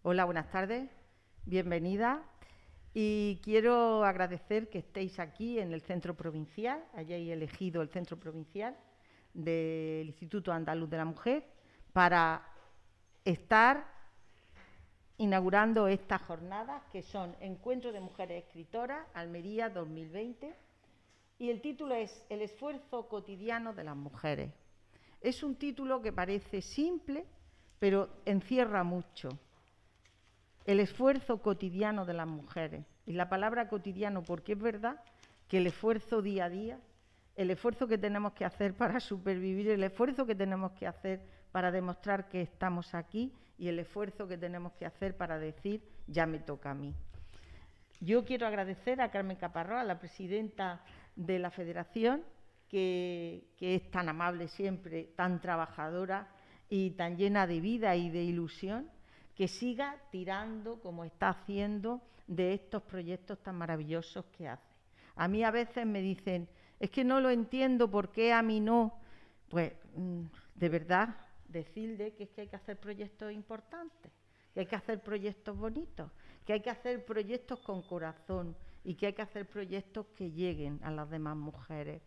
Hola, buenas tardes, bienvenida. Y quiero agradecer que estéis aquí en el Centro Provincial, hayáis elegido el Centro Provincial del Instituto Andaluz de la Mujer para estar inaugurando estas jornadas que son Encuentro de Mujeres Escritoras, Almería 2020, y el título es El esfuerzo cotidiano de las mujeres. Es un título que parece simple, pero encierra mucho. El esfuerzo cotidiano de las mujeres. Y la palabra cotidiano, porque es verdad que el esfuerzo día a día, el esfuerzo que tenemos que hacer para supervivir, el esfuerzo que tenemos que hacer para demostrar que estamos aquí y el esfuerzo que tenemos que hacer para decir ya me toca a mí. Yo quiero agradecer a Carmen Caparrós, a la presidenta de la Federación, que es tan amable siempre, tan trabajadora y tan llena de vida y de ilusión, que siga tirando como está haciendo de estos proyectos tan maravillosos que hace. A mí a veces me dicen, es que no lo entiendo, ¿por qué a mí no? Pues de verdad, decirle que es que hay que hacer proyectos importantes, que hay que hacer proyectos bonitos, que hay que hacer proyectos con corazón y que hay que hacer proyectos que lleguen a las demás mujeres.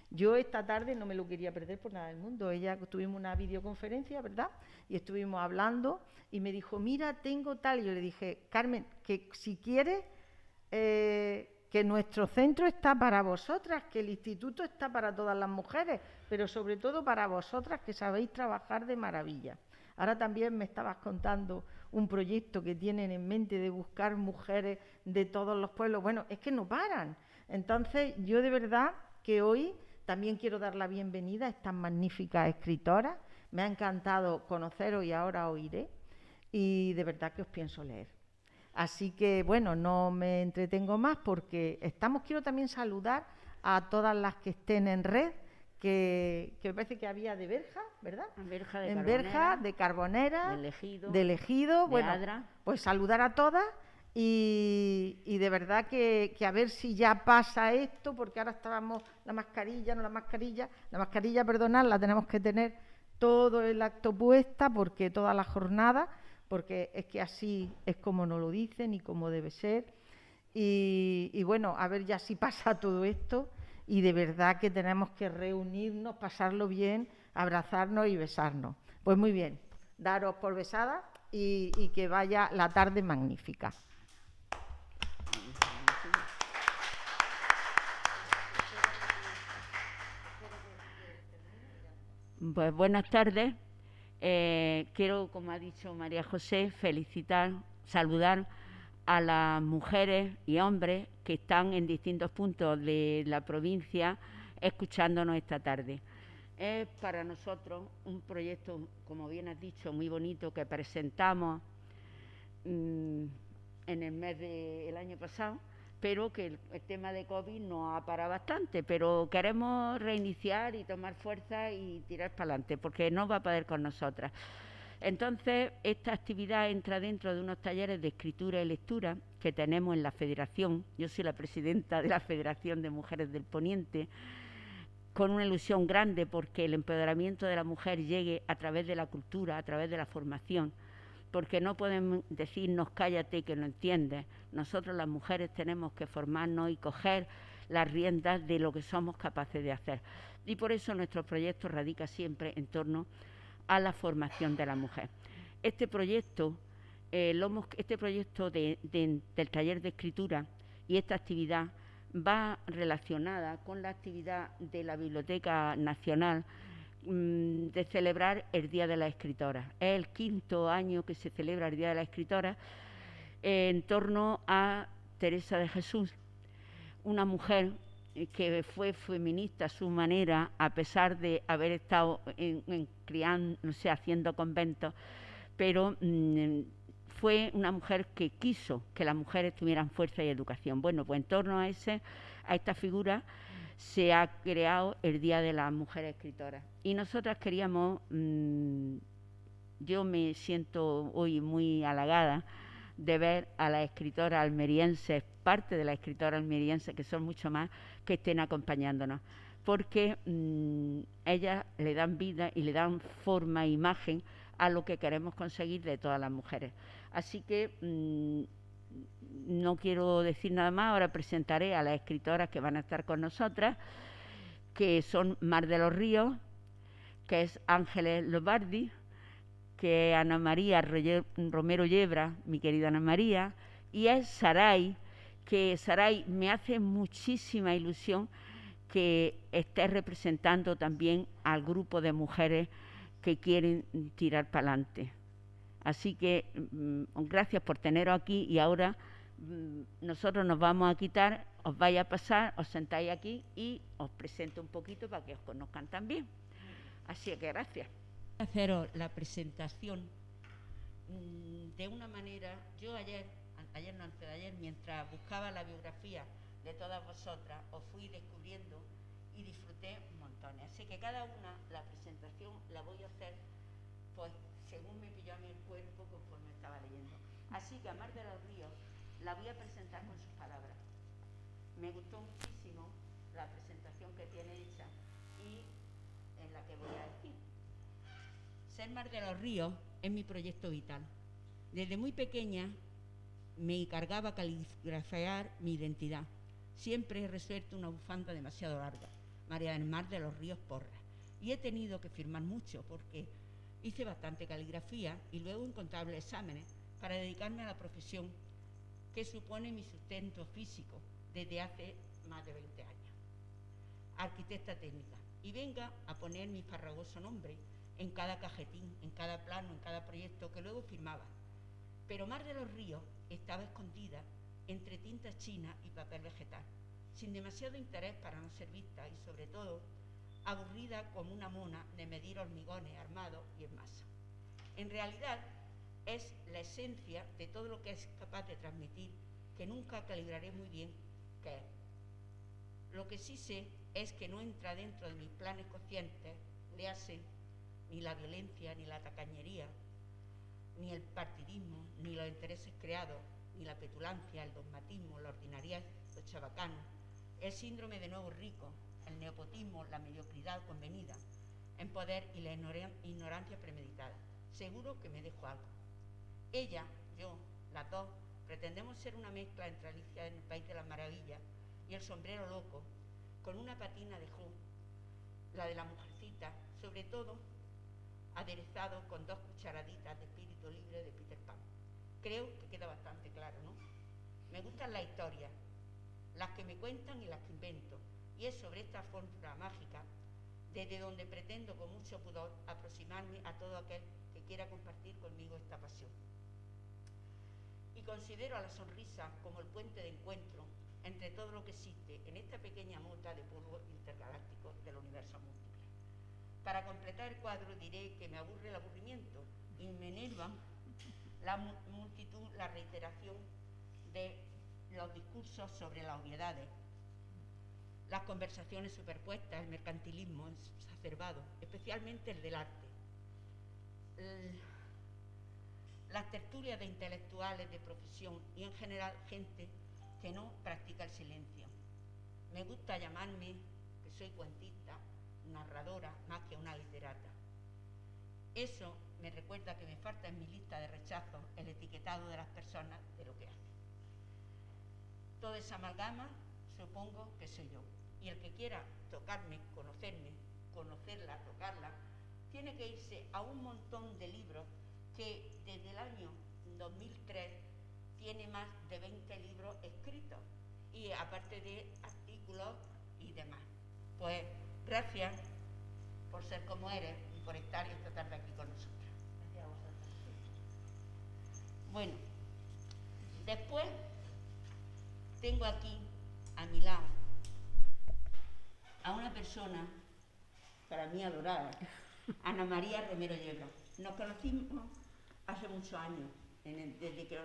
Yo esta tarde no me lo quería perder por nada del mundo. Tuvimos una videoconferencia, ¿verdad? Y estuvimos hablando y me dijo, mira, tengo tal. Y yo le dije, Carmen, que si quieres, que nuestro centro está para vosotras, que el instituto está para todas las mujeres, pero sobre todo para vosotras que sabéis trabajar de maravilla. Ahora también me estabas contando un proyecto que tienen en mente de buscar mujeres de todos los pueblos. Bueno, es que no paran. Entonces, yo de verdad que hoy también quiero dar la bienvenida a estas magníficas escritoras. Me ha encantado conoceros y ahora oiré. Y de verdad que os pienso leer. Así que, bueno, no me entretengo más porque quiero también saludar a todas las que estén en red, que me parece que había de Berja, ¿verdad? En Berja, de Carbonera, Ejido, de Ejido, de bueno, Adra. pues saludar a todas y de verdad que a ver si ya pasa esto, porque ahora estábamos la mascarilla, perdonad, la tenemos que tener todo el acto puesta, porque toda la jornada, porque es que así es como nos lo dicen y como debe ser. Y bueno, a ver ya si pasa todo esto y de verdad que tenemos que reunirnos, pasarlo bien, abrazarnos y besarnos. Pues muy bien, daros por besadas y que vaya la tarde magnífica. Pues buenas tardes. Quiero, como ha dicho María José, saludar a las mujeres y hombres que están en distintos puntos de la provincia escuchándonos esta tarde. Es para nosotros un proyecto, como bien has dicho, muy bonito que presentamos en el mes del año pasado, pero que el tema de COVID nos ha parado bastante, pero queremos reiniciar y tomar fuerza y tirar para adelante, porque no va a poder con nosotras. Entonces, esta actividad entra dentro de unos talleres de escritura y lectura que tenemos en la Federación. Yo soy la presidenta de la Federación de Mujeres del Poniente, con una ilusión grande porque el empoderamiento de la mujer llegue a través de la cultura, a través de la formación, porque no podemos decirnos cállate que no entiendes. Nosotros las mujeres tenemos que formarnos y coger las riendas de lo que somos capaces de hacer. Y por eso nuestro proyecto radica siempre en torno a la formación de la mujer. Este proyecto, del taller de escritura y esta actividad va relacionada con la actividad de la Biblioteca Nacional de celebrar el Día de la Escritora. Es el 5º año que se celebra el Día de la Escritora en torno a Teresa de Jesús, una mujer que fue feminista a su manera, a pesar de haber estado haciendo conventos, pero fue una mujer que quiso que las mujeres tuvieran fuerza y educación. Bueno, pues en torno a esta figura se ha creado el Día de las Mujeres Escritoras. Y nosotras queríamos, yo me siento hoy muy halagada de ver a las escritoras almerienses, parte de las escritoras almerienses, que son mucho más, que estén acompañándonos, porque ellas le dan vida y le dan forma e imagen a lo que queremos conseguir de todas las mujeres. Así que no quiero decir nada más, ahora presentaré a las escritoras que van a estar con nosotras, que son Mar de los Ríos, que es Ángeles Lobardi, que es Ana María Romero Yebra, mi querida Ana María, y es Saray, que Saray me hace muchísima ilusión que esté representando también al grupo de mujeres que quieren tirar para adelante. Así que gracias por teneros aquí, y ahora nosotros nos vamos a quitar, os vais a pasar, os sentáis aquí y os presento un poquito para que os conozcan también. Así que gracias. Haceros la presentación de una manera. Yo ayer no, antes de ayer, mientras buscaba la biografía de todas vosotras, os fui descubriendo y disfruté montones. Así que cada una, la presentación la voy a hacer pues según me pilló a mí el cuerpo conforme estaba leyendo. Así que a Mar de los Ríos la voy a presentar con sus palabras. Me gustó muchísimo la presentación que tiene hecha y en la que voy a decir. Ser Mar de los Ríos es mi proyecto vital. Desde muy pequeña me encargaba a caligrafiar mi identidad. Siempre he resuelto una bufanda demasiado larga, María del Mar de los Ríos Porras, y he tenido que firmar mucho porque hice bastante caligrafía y luego incontables exámenes para dedicarme a la profesión que supone mi sustento físico desde hace más de 20 años. Arquitecta técnica, y venga a poner mi farragoso nombre en cada cajetín, en cada plano, en cada proyecto que luego firmaba. Pero Mar de los Ríos estaba escondida entre tinta china y papel vegetal, sin demasiado interés para no ser vista y, sobre todo, aburrida como una mona de medir hormigones armados y en masa. En realidad, es la esencia de todo lo que es capaz de transmitir, que nunca calibraré muy bien qué es. Lo que sí sé es que no entra dentro de mis planes conscientes, léase, ni la violencia, ni la tacañería, ni el partidismo, ni los intereses creados, ni la petulancia, el dogmatismo, la ordinariedad, los chabacanos, el síndrome de nuevo rico, el nepotismo, la mediocridad convenida, en poder y la ignorancia premeditada. Seguro que me dejo algo. Ella, yo, las dos, pretendemos ser una mezcla entre Alicia en el País de las Maravillas y el sombrero loco, con una patina de Who, la de la mujercita, sobre todo aderezado con 2 cucharaditas de espíritu libre de Peter Pan. Creo que queda bastante claro, ¿no? Me gustan las historias, las que me cuentan y las que invento, y es sobre esta fórmula mágica desde donde pretendo con mucho pudor aproximarme a todo aquel que quiera compartir conmigo esta pasión. Y considero a la sonrisa como el puente de encuentro entre todo lo que existe en esta pequeña mota de polvo intergaláctico del universo múltiple. Para completar el cuadro diré que me aburre el aburrimiento y me enervan la multitud, la reiteración de los discursos sobre las obviedades, las conversaciones superpuestas, el mercantilismo exacerbado, especialmente el del arte, las tertulias de intelectuales de profesión y en general gente que no practica el silencio. Me gusta llamarme que soy cuentista, narradora, más que una literata. Eso me recuerda que me falta en mi lista de rechazos el etiquetado de las personas de lo que hacen. Toda esa amalgama supongo que soy yo. Y el que quiera tocarme, conocerla, tocarla, tiene que irse a un montón de libros que desde el año 2003 tiene más de 20 libros escritos, y aparte de artículos y demás. Pues gracias por ser como eres y por estar esta tarde aquí con nosotros. Gracias a vosotros. Bueno, después tengo aquí a mi lado a una persona para mí adorada, Ana María Romero Yebra. Nos conocimos hace muchos años, desde que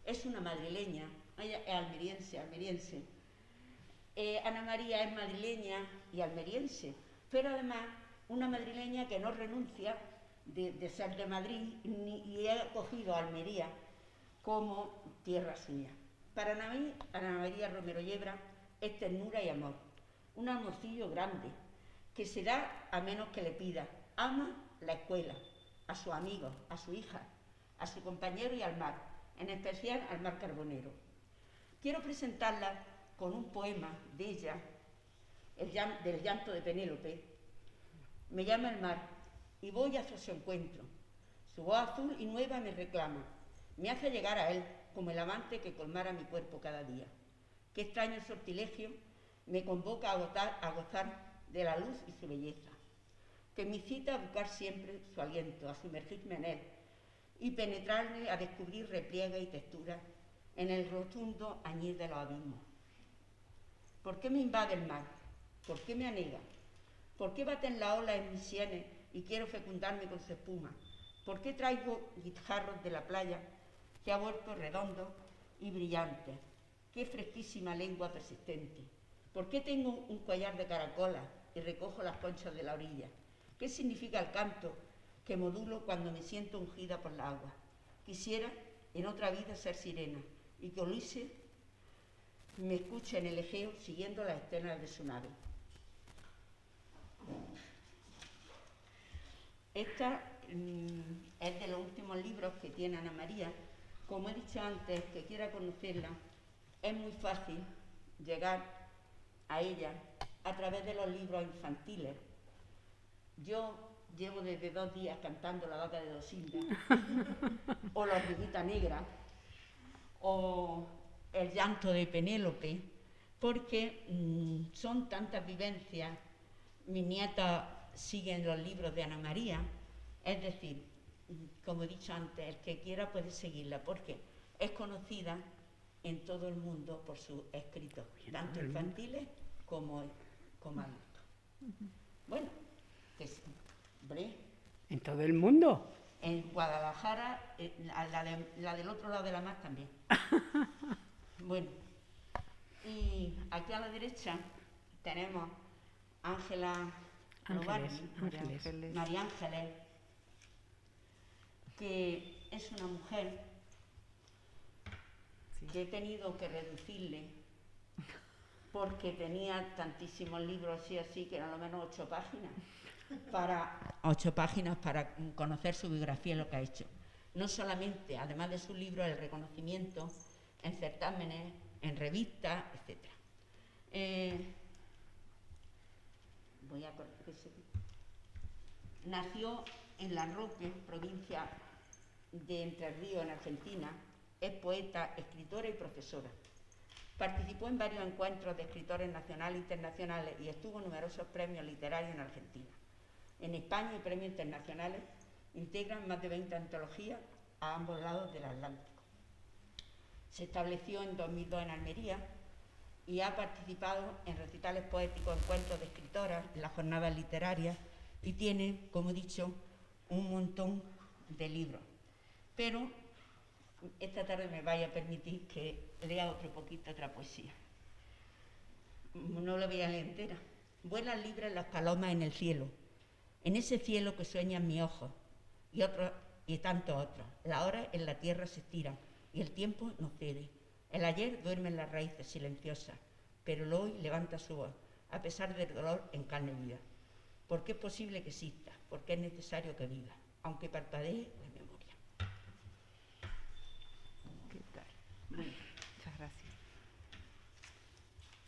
es una madrileña, ella es almeriense. Ana María es madrileña y almeriense, pero además una madrileña que no renuncia de ser de Madrid y ha acogido a Almería como tierra suya. Para mí, Ana María Romero Yebra es ternura y amor, un amorcillo grande que se da a menos que le pida. Ama la escuela, a sus amigos, a su hija, a su compañero y al mar, en especial al mar Carbonero. Quiero presentarla con un poema de ella, del llanto de Penélope. Me llama el mar y voy hacia su encuentro. Su voz azul y nueva me reclama, me hace llegar a él como el amante que colmara mi cuerpo cada día. Qué extraño sortilegio me convoca a gozar de la luz y su belleza, que me incita a buscar siempre su aliento, a sumergirme en él y penetrarme a descubrir repliegue y textura en el rotundo añil de los abismos. ¿Por qué me invade el mar? ¿Por qué me anega? ¿Por qué baten las olas en mis sienes y quiero fecundarme con su espuma? ¿Por qué traigo guijarros de la playa que ha vuelto redondos y brillantes? Qué fresquísima lengua persistente. ¿Por qué tengo un collar de caracolas y recojo las conchas de la orilla? ¿Qué significa el canto que modulo cuando me siento ungida por la agua? Quisiera en otra vida ser sirena y que Ulises me escuche en el Egeo siguiendo las estelas de su nave. Esta es de los últimos libros que tiene Ana María. Como he dicho antes, que quiera conocerla, es muy fácil llegar a ella a través de los libros infantiles. Yo llevo desde 2 días cantando La vaca de Dosinda, o La hormiguita negra, o El llanto de Penélope, porque son tantas vivencias. Mis nietas siguen los libros de Ana María, es decir, como he dicho antes, el que quiera puede seguirla, porque es conocida en todo el mundo por sus escritos, tanto infantiles como adultos. Bueno, hombre, ¿en todo el mundo? En Guadalajara, la del otro lado de la mar también. Bueno, y aquí a la derecha tenemos Ángela Novardi, María Ángeles, que es una mujer que he tenido que reducirle porque tenía tantísimos libros así que eran lo menos 8 páginas. 8 páginas para conocer su biografía y lo que ha hecho. No solamente, además de sus libros, el reconocimiento en certámenes, en revistas, etc. Nació en La Roque, provincia de Entre Ríos, en Argentina. Es poeta, escritora y profesora. Participó en varios encuentros de escritores nacionales e internacionales y estuvo en numerosos premios literarios en Argentina. En España y premios internacionales integran más de 20 antologías a ambos lados del Atlántico. Se estableció en 2002 en Almería y ha participado en recitales poéticos, encuentros de escritoras, en las jornadas literarias y tiene, como he dicho, un montón de libros. Pero esta tarde me vaya a permitir que lea otro poquito, otra poesía. No la voy a leer entera. Vuelan libres las palomas en el cielo, en ese cielo que sueñan mis ojos y tantos otros. Las horas en la tierra se estiran y el tiempo no cede. El ayer duerme en las raíces silenciosas, pero el hoy levanta su voz, a pesar del dolor en carne viva. Porque es posible que exista, porque es necesario que viva, aunque parpadee la memoria. ¿Qué tal? Bueno, Muchas gracias.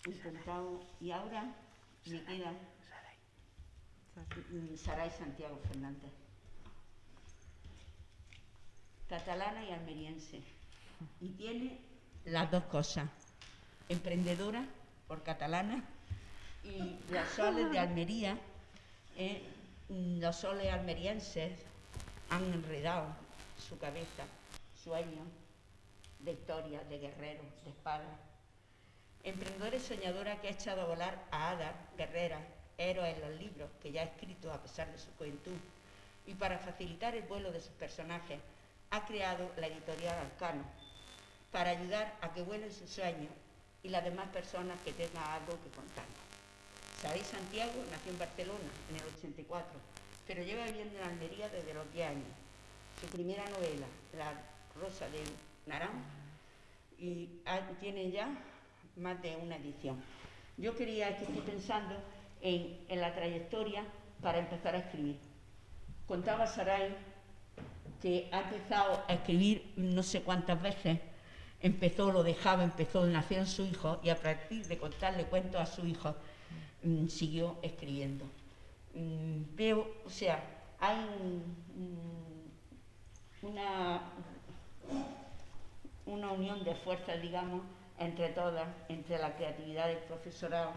Encantado. Y ahora me queda Saray Santiago Fernández. Catalana y almeriense. Y tiene las dos cosas. Emprendedora por catalana y los soles de Almería, los soles almerienses han enredado su cabeza, sueños de historias, de guerreros, de espadas. Emprendedora y soñadora que ha echado a volar a hadas, guerreras, héroes en los libros que ya ha escrito a pesar de su juventud. Y para facilitar el vuelo de sus personajes, ha creado la editorial Arcano, para ayudar a que vuelen sus sueños y las demás personas que tengan algo que contarnos. Saray Santiago nació en Barcelona en el 84, pero lleva viviendo en Almería desde los 10 años. Su primera novela, La Rosa de Narán, y tiene ya más de una edición. Yo quería, que estoy pensando en la trayectoria para empezar a escribir. Contaba Saray que ha empezado a escribir no sé cuántas veces, lo dejaba, nacieron sus hijos y a partir de contarle cuentos a sus hijos siguió escribiendo. Veo, o sea, hay una unión de fuerzas, digamos, entre todas, entre la creatividad del profesorado,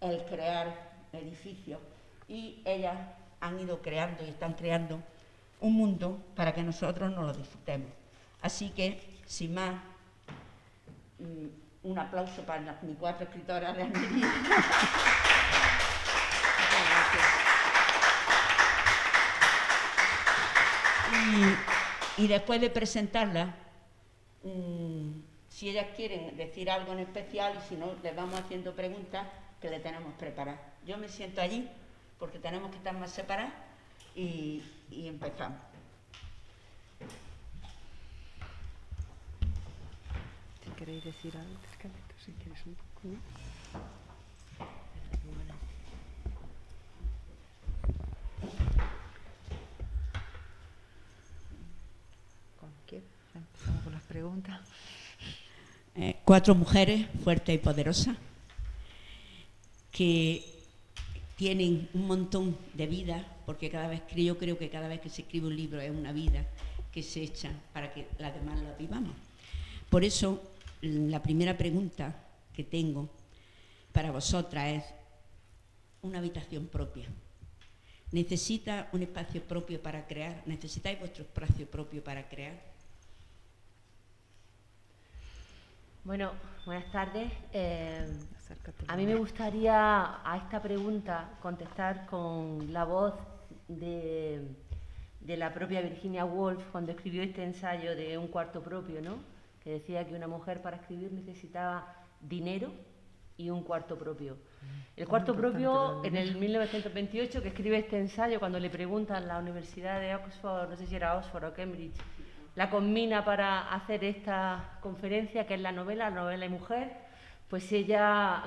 el crear edificios, y ellas han ido creando y están creando un mundo para que nosotros nos lo disfrutemos. Así que, sin más, un aplauso para mis 4 escritoras de Almería. Y después de presentarlas, si ellas quieren decir algo en especial, y si no, les vamos haciendo preguntas que le tenemos preparadas. Yo me siento allí porque tenemos que estar más separadas y empezamos. Si queréis decir algo, si quieres un poco, ¿no? ¿Con quién? Empezamos con las preguntas. 4 mujeres fuertes y poderosas que tienen un montón de vida, porque yo creo que cada vez que se escribe un libro es una vida que se echa para que las demás la vivamos. Por eso, la primera pregunta que tengo para vosotras es una habitación propia. ¿Necesita un espacio propio para crear? ¿Necesitáis vuestro espacio propio para crear? Bueno, buenas tardes. A mí me gustaría a esta pregunta contestar con la voz de la propia Virginia Woolf cuando escribió este ensayo de Un cuarto propio, ¿no? Que decía que una mujer para escribir necesitaba dinero y un cuarto propio. El cuarto propio, en el 1928, que escribe este ensayo, cuando le preguntan en la Universidad de Oxford, no sé si era Oxford o Cambridge, la conmina para hacer esta conferencia, que es la novela y mujer, pues ella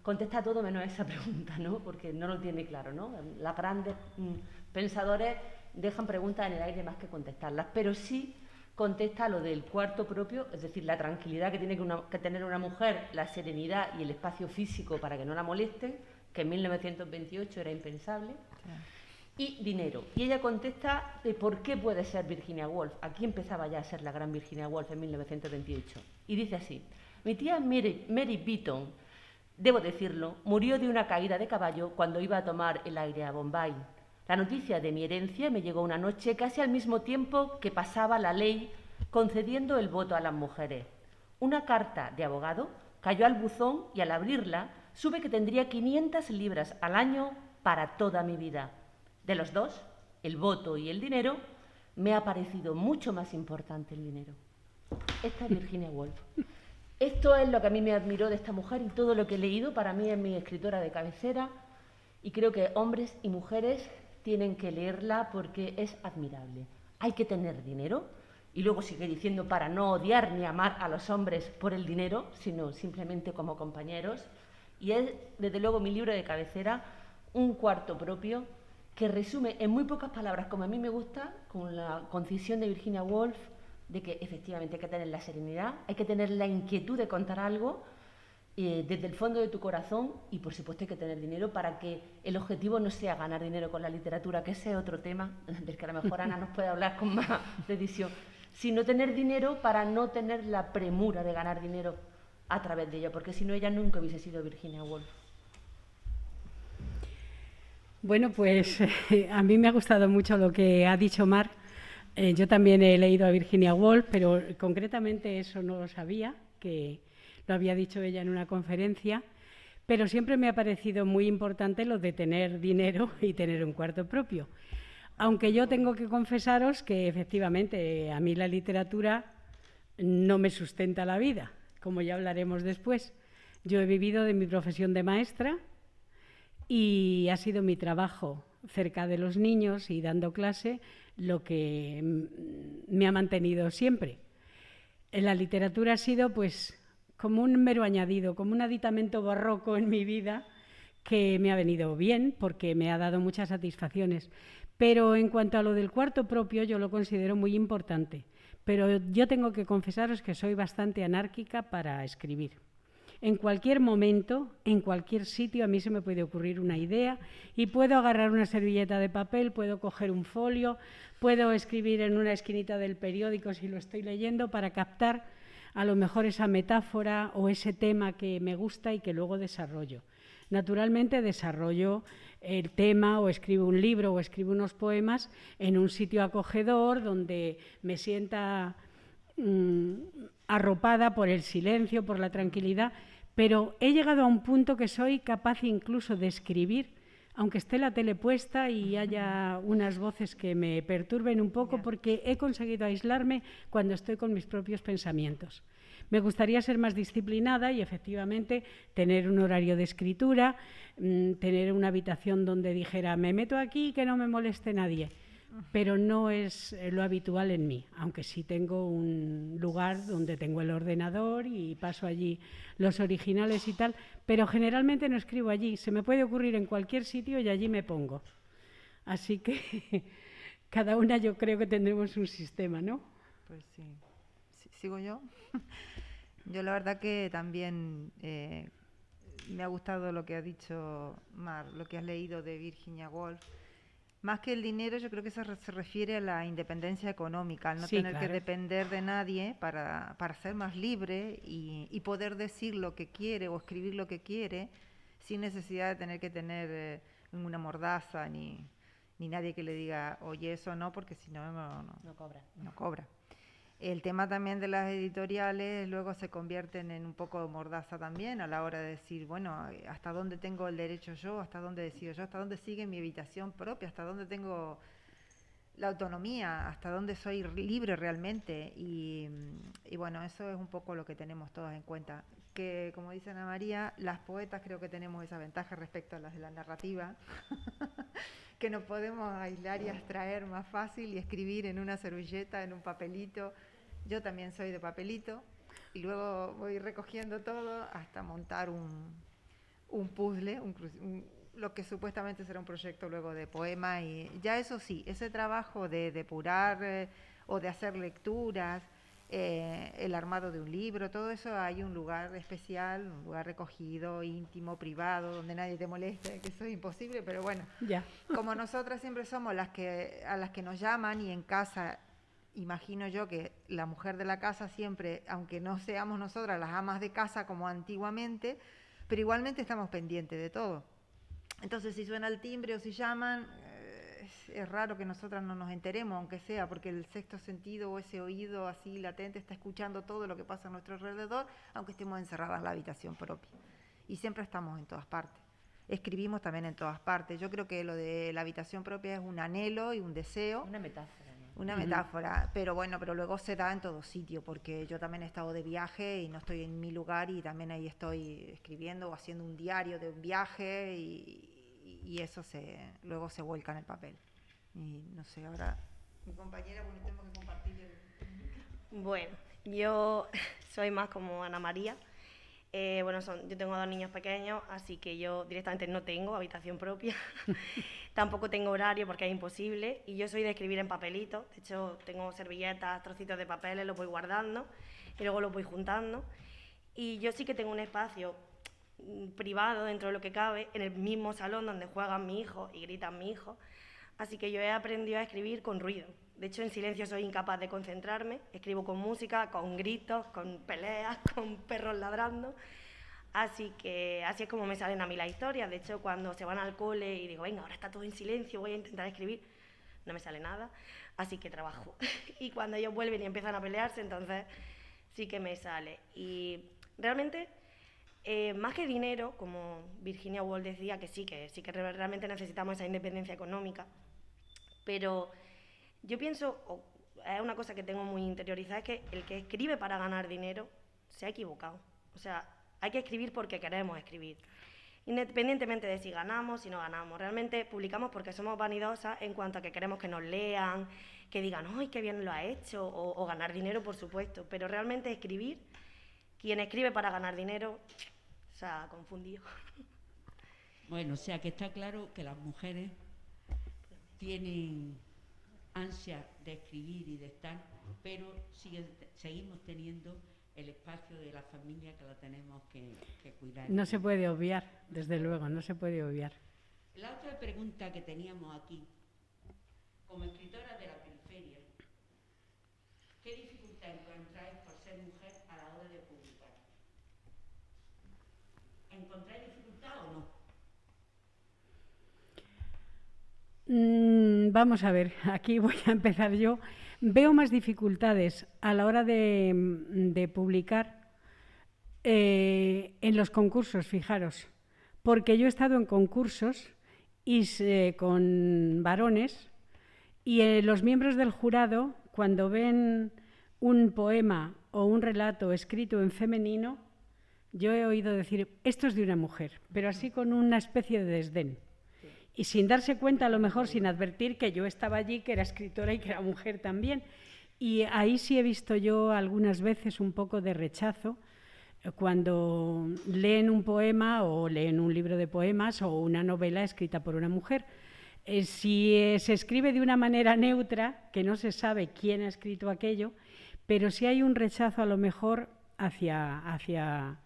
contesta todo menos esa pregunta, ¿no? Porque no lo tiene claro, ¿no? Las grandes pensadores dejan preguntas en el aire más que contestarlas, pero sí contesta lo del cuarto propio, es decir, la tranquilidad que tiene que tener una mujer, la serenidad y el espacio físico para que no la molesten, que en 1928 era impensable. Claro. Y dinero. Y ella contesta de por qué puede ser Virginia Woolf. Aquí empezaba ya a ser la gran Virginia Woolf en 1928. Y dice así: mi tía Mary Beaton, debo decirlo, murió de una caída de caballo cuando iba a tomar el aire a Bombay. La noticia de mi herencia me llegó una noche casi al mismo tiempo que pasaba la ley concediendo el voto a las mujeres. Una carta de abogado cayó al buzón y al abrirla supe que tendría 500 libras al año para toda mi vida. De los dos, el voto y el dinero, me ha parecido mucho más importante el dinero. Esta es Virginia Woolf. Esto es lo que a mí me admiró de esta mujer y todo lo que he leído. Para mí es mi escritora de cabecera y creo que hombres y mujeres tienen que leerla porque es admirable. Hay que tener dinero, y luego sigue diciendo para no odiar ni amar a los hombres por el dinero, sino simplemente como compañeros. Y es, desde luego, mi libro de cabecera, Un cuarto propio, que resume en muy pocas palabras, como a mí me gusta, con la concisión de Virginia Woolf, de que efectivamente hay que tener la serenidad, hay que tener la inquietud de contar algo desde el fondo de tu corazón, y por supuesto hay que tener dinero para que el objetivo no sea ganar dinero con la literatura, que ese es otro tema del que a lo mejor Ana nos puede hablar con más precisión, sino tener dinero para no tener la premura de ganar dinero a través de ella, porque si no ella nunca hubiese sido Virginia Woolf. Bueno, pues a mí me ha gustado mucho lo que ha dicho Mar. Yo también he leído a Virginia Woolf, pero concretamente eso no lo sabía, que lo había dicho ella en una conferencia, pero siempre me ha parecido muy importante lo de tener dinero y tener un cuarto propio. Aunque yo tengo que confesaros que efectivamente a mí la literatura no me sustenta la vida, como ya hablaremos después. Yo he vivido de mi profesión de maestra y ha sido mi trabajo cerca de los niños y dando clase lo que me ha mantenido siempre. La literatura ha sido pues como un mero añadido, como un aditamento barroco en mi vida que me ha venido bien porque me ha dado muchas satisfacciones. Pero en cuanto a lo del cuarto propio, yo lo considero muy importante. Pero yo tengo que confesaros que soy bastante anárquica para escribir. En cualquier momento, en cualquier sitio, a mí se me puede ocurrir una idea y puedo agarrar una servilleta de papel, puedo coger un folio, puedo escribir en una esquinita del periódico si lo estoy leyendo para captar a lo mejor esa metáfora o ese tema que me gusta y que luego desarrollo. Naturalmente desarrollo el tema o escribo un libro o escribo unos poemas en un sitio acogedor donde me sienta arropada por el silencio, por la tranquilidad, pero he llegado a un punto que soy capaz incluso de escribir, aunque esté la tele puesta y haya unas voces que me perturben un poco, porque he conseguido aislarme cuando estoy con mis propios pensamientos. Me gustaría ser más disciplinada y efectivamente tener un horario de escritura, tener una habitación donde dijera me meto aquí que no me moleste nadie, pero no es lo habitual en mí, aunque sí tengo un lugar donde tengo el ordenador y paso allí los originales y tal, pero generalmente no escribo allí, se me puede ocurrir en cualquier sitio y allí me pongo. Así que cada una yo creo que tendremos un sistema, ¿no? Pues sí. ¿Sigo yo? Yo la verdad que también me ha gustado lo que ha dicho Mar, lo que has leído de Virginia Woolf. Más que el dinero, yo creo que se refiere a la independencia económica, al no tener que depender de nadie para ser más libre y poder decir lo que quiere o escribir lo que quiere sin necesidad de tener que tener una mordaza ni nadie que le diga, oye, eso no, porque si no, no cobra. No cobra. El tema también de las editoriales luego se convierten en un poco de mordaza también a la hora de decir, bueno, ¿hasta dónde tengo el derecho yo? ¿Hasta dónde decido yo? ¿Hasta dónde sigue mi habitación propia? ¿Hasta dónde tengo la autonomía? ¿Hasta dónde soy libre realmente? Y bueno, eso es un poco lo que tenemos todas en cuenta. Que, como dice Ana María, las poetas creo que tenemos esa ventaja respecto a las de la narrativa, que nos podemos aislar y abstraer más fácil y escribir en una servilleta, en un papelito. Yo también soy de papelito y luego voy recogiendo todo hasta montar un puzzle, lo que supuestamente será un proyecto luego de poema. Y ya eso sí, ese trabajo de depurar o de hacer lecturas, el armado de un libro, todo eso hay un lugar especial, un lugar recogido, íntimo, privado, donde nadie te moleste, que eso es imposible, pero bueno, como nosotras siempre somos a las que nos llaman y en casa, imagino yo que la mujer de la casa siempre, aunque no seamos nosotras las amas de casa como antiguamente, pero igualmente estamos pendientes de todo. Entonces si suena el timbre o si llaman, es raro que nosotras no nos enteremos, aunque sea, porque el sexto sentido o ese oído así latente está escuchando todo lo que pasa a nuestro alrededor, aunque estemos encerradas en la habitación propia. Y siempre estamos en todas partes. Escribimos también en todas partes. Yo creo que lo de la habitación propia es un anhelo y un deseo. Una metáfora, ¿no? Una metáfora, pero bueno, pero luego se da en todo sitio, porque yo también he estado de viaje y no estoy en mi lugar y también ahí estoy escribiendo o haciendo un diario de un viaje y eso luego se vuelca en el papel. Y no sé, ahora mi compañera, bueno, tengo que compartir Bueno, yo soy más como Ana María. Yo tengo 2 niños pequeños, así que yo directamente no tengo habitación propia. Tampoco tengo horario porque es imposible. Y yo soy de escribir en papelitos. De hecho, tengo servilletas, trocitos de papeles, los voy guardando y luego los voy juntando. Y yo sí que tengo un espacio privado dentro de lo que cabe, en el mismo salón donde juegan mi hijo y gritan mi hijo. Así que yo he aprendido a escribir con ruido. De hecho, en silencio soy incapaz de concentrarme. Escribo con música, con gritos, con peleas, con perros ladrando. Así es como me salen a mí las historias. De hecho, cuando se van al cole y digo, venga, ahora está todo en silencio, voy a intentar escribir, no me sale nada. Así que trabajo. Y cuando ellos vuelven y empiezan a pelearse, entonces sí que me sale. Y realmente, más que dinero, como Virginia Woolf decía, que sí que realmente necesitamos esa independencia económica, pero yo pienso, es una cosa que tengo muy interiorizada, es que el que escribe para ganar dinero se ha equivocado. O sea, hay que escribir porque queremos escribir, independientemente de si ganamos, si no ganamos. Realmente publicamos porque somos vanidosas en cuanto a que queremos que nos lean, que digan, ¡ay, qué bien lo ha hecho! O ganar dinero, por supuesto. Pero realmente escribir, quien escribe para ganar dinero, se ha confundido. Bueno, o sea que está claro que las mujeres tienen ansia de escribir y de estar, pero seguimos teniendo el espacio de la familia que la tenemos que cuidar. No se puede obviar, desde luego, no se puede obviar. La otra pregunta que teníamos aquí, como escritora de la periferia, ¿qué dificultad encontráis por ser mujer a la hora de publicar? ¿Encontráis dificultad o no? Vamos a ver, aquí voy a empezar yo. Veo más dificultades a la hora de publicar en los concursos, fijaros, porque yo he estado en concursos con varones y los miembros del jurado, cuando ven un poema o un relato escrito en femenino, yo he oído decir, esto es de una mujer, pero así con una especie de desdén. Y sin darse cuenta, a lo mejor sin advertir que yo estaba allí, que era escritora y que era mujer también. Y ahí sí he visto yo algunas veces un poco de rechazo cuando leen un poema o leen un libro de poemas o una novela escrita por una mujer. Si se escribe de una manera neutra, que no se sabe quién ha escrito aquello, pero sí hay un rechazo a lo mejor hacia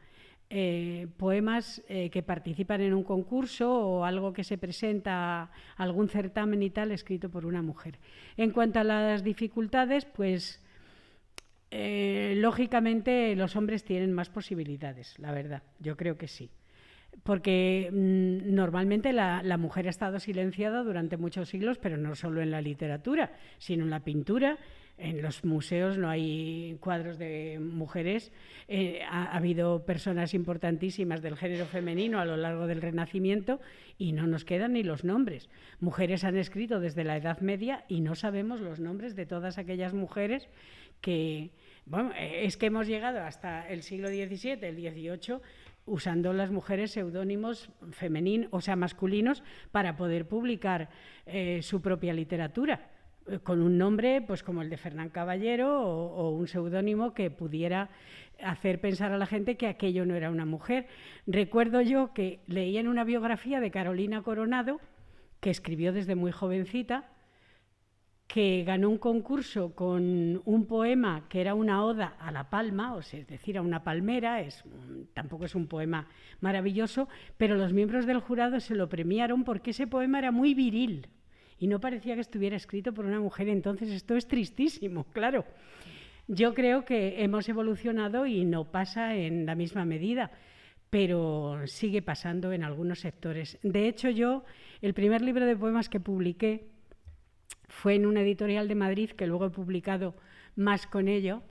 poemas que participan en un concurso o algo que se presenta a algún certamen y tal, escrito por una mujer. En cuanto a las dificultades, pues lógicamente los hombres tienen más posibilidades, la verdad, yo creo que sí. Porque normalmente la mujer ha estado silenciada durante muchos siglos, pero no solo en la literatura, sino en la pintura. En los museos no hay cuadros de mujeres. Ha habido personas importantísimas del género femenino a lo largo del Renacimiento y no nos quedan ni los nombres. Mujeres han escrito desde la Edad Media y no sabemos los nombres de todas aquellas mujeres que... Bueno, es que hemos llegado hasta el siglo XVII, el XVIII, usando las mujeres seudónimos femeninos, o sea, masculinos, para poder publicar su propia literatura, con un nombre pues como el de Fernán Caballero o un seudónimo que pudiera hacer pensar a la gente que aquello no era una mujer. Recuerdo yo que leí en una biografía de Carolina Coronado, que escribió desde muy jovencita, que ganó un concurso con un poema que era una oda a la palma, o sea, es decir, a una palmera. Tampoco es un poema maravilloso, pero los miembros del jurado se lo premiaron porque ese poema era muy viril y no parecía que estuviera escrito por una mujer. Entonces esto es tristísimo, claro. Yo creo que hemos evolucionado y no pasa en la misma medida, pero sigue pasando en algunos sectores. De hecho, yo, el primer libro de poemas que publiqué fue en una editorial de Madrid, que luego he publicado más con ellos,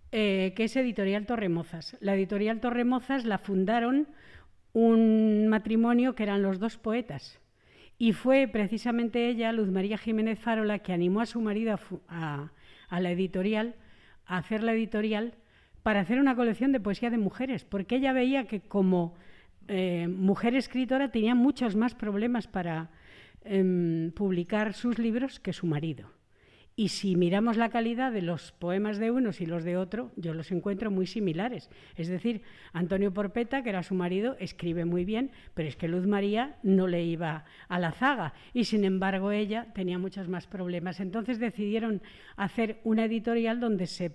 que es Editorial Torremozas. La Editorial Torremozas la fundaron un matrimonio que eran los dos poetas. Y fue precisamente ella, Luz María Jiménez Faro, la que animó a su marido a la editorial, a hacer la editorial, para hacer una colección de poesía de mujeres, porque ella veía que como mujer escritora tenía muchos más problemas para publicar sus libros que su marido. Y si miramos la calidad de los poemas de unos y los de otro, yo los encuentro muy similares. Es decir, Antonio Porpeta, que era su marido, escribe muy bien, pero es que Luz María no le iba a la zaga y sin embargo ella tenía muchos más problemas. Entonces decidieron hacer una editorial donde se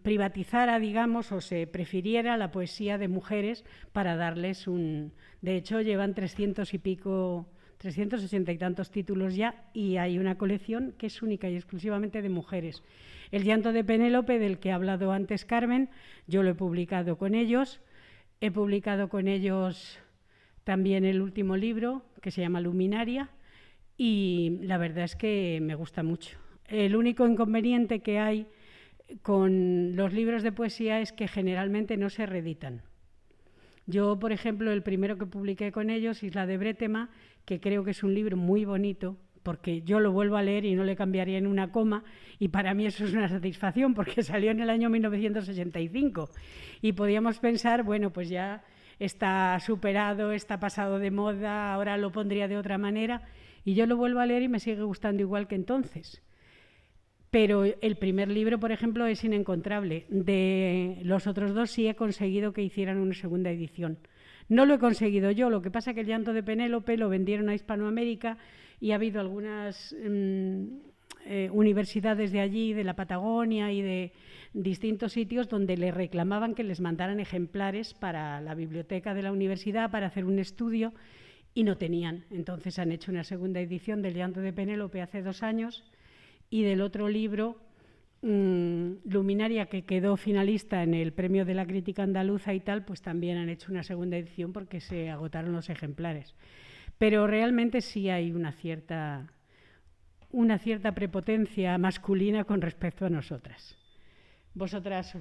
privatizara, digamos, o se prefiriera la poesía de mujeres para darles un... De hecho, llevan 380 y tantos títulos ya, y hay una colección que es única y exclusivamente de mujeres. El llanto de Penélope, del que ha hablado antes Carmen, yo lo he publicado con ellos. He publicado con ellos también el último libro, que se llama Luminaria, y la verdad es que me gusta mucho. El único inconveniente que hay con los libros de poesía es que generalmente no se reeditan. Yo, por ejemplo, el primero que publiqué con ellos, Isla de Brétema, que creo que es un libro muy bonito, porque yo lo vuelvo a leer y no le cambiaría en una coma, y para mí eso es una satisfacción, porque salió en el año 1965. Y podíamos pensar, bueno, pues ya está superado, está pasado de moda, ahora lo pondría de otra manera, y yo lo vuelvo a leer y me sigue gustando igual que entonces. Pero el primer libro, por ejemplo, es inencontrable. De los otros dos sí he conseguido que hicieran una segunda edición. No lo he conseguido yo, lo que pasa es que el llanto de Penélope lo vendieron a Hispanoamérica y ha habido algunas universidades de allí, de la Patagonia y de distintos sitios donde le reclamaban que les mandaran ejemplares para la biblioteca de la universidad para hacer un estudio y no tenían. Entonces han hecho una segunda edición del llanto de Penélope hace 2 años y del otro libro, Luminaria, que quedó finalista en el premio de la crítica andaluza y tal, pues también han hecho una segunda edición porque se agotaron los ejemplares. Pero realmente sí hay una cierta prepotencia masculina con respecto a nosotras. Vosotras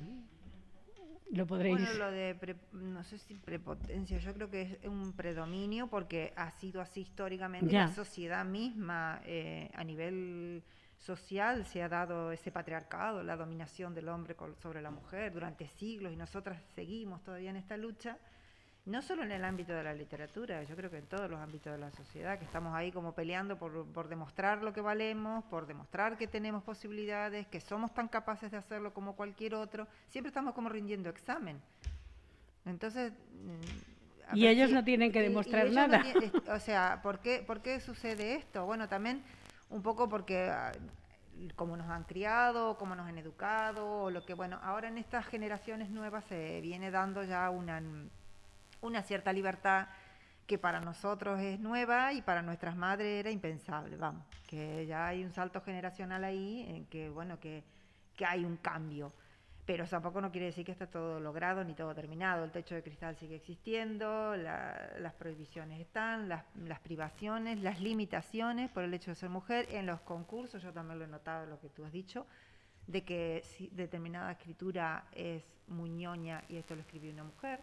lo podréis... Bueno, lo de, no sé si prepotencia, yo creo que es un predominio porque ha sido así históricamente. Ya. La sociedad misma, a nivel social, se ha dado ese patriarcado, la dominación del hombre sobre la mujer durante siglos, y nosotras seguimos todavía en esta lucha. No solo en el ámbito de la literatura, yo creo que en todos los ámbitos de la sociedad, que estamos ahí como peleando por demostrar lo que valemos, por demostrar que tenemos posibilidades, que somos tan capaces de hacerlo como cualquier otro. Siempre estamos como rindiendo examen. Entonces... Y ellos no tienen que demostrar nada. O sea, ¿por qué sucede esto? Bueno, también un poco porque... cómo nos han criado, cómo nos han educado, o lo que, bueno, ahora en estas generaciones nuevas se viene dando ya una cierta libertad que para nosotros es nueva y para nuestras madres era impensable, vamos, que ya hay un salto generacional ahí en que, bueno, que hay un cambio, pero eso tampoco no quiere decir que está todo logrado ni todo terminado. El techo de cristal sigue existiendo, las prohibiciones están, las privaciones, las limitaciones por el hecho de ser mujer. En los concursos, yo también lo he notado, lo que tú has dicho, de que si determinada escritura es muy ñoña y esto lo escribió una mujer.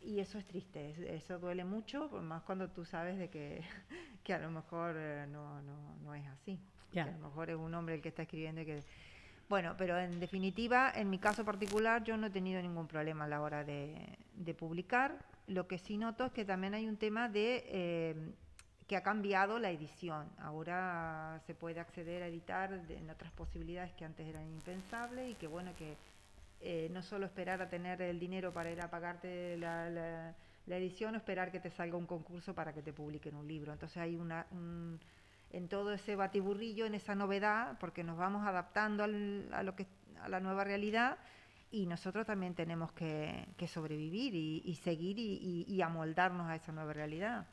Y eso es triste, eso duele mucho, más cuando tú sabes de que a lo mejor no es así, Ya. que a lo mejor es un hombre el que está escribiendo y que... Bueno, pero en definitiva, en mi caso particular, yo no he tenido ningún problema a la hora de publicar. Lo que sí noto es que también hay un tema de que ha cambiado la edición. Ahora se puede acceder a editar en otras posibilidades que antes eran impensables, y que bueno, que no solo esperar a tener el dinero para ir a pagarte la edición, o esperar que te salga un concurso para que te publiquen un libro. Entonces hay en todo ese batiburrillo, en esa novedad, porque nos vamos adaptando a la nueva realidad, y nosotros también tenemos que sobrevivir y seguir y amoldarnos a esa nueva realidad.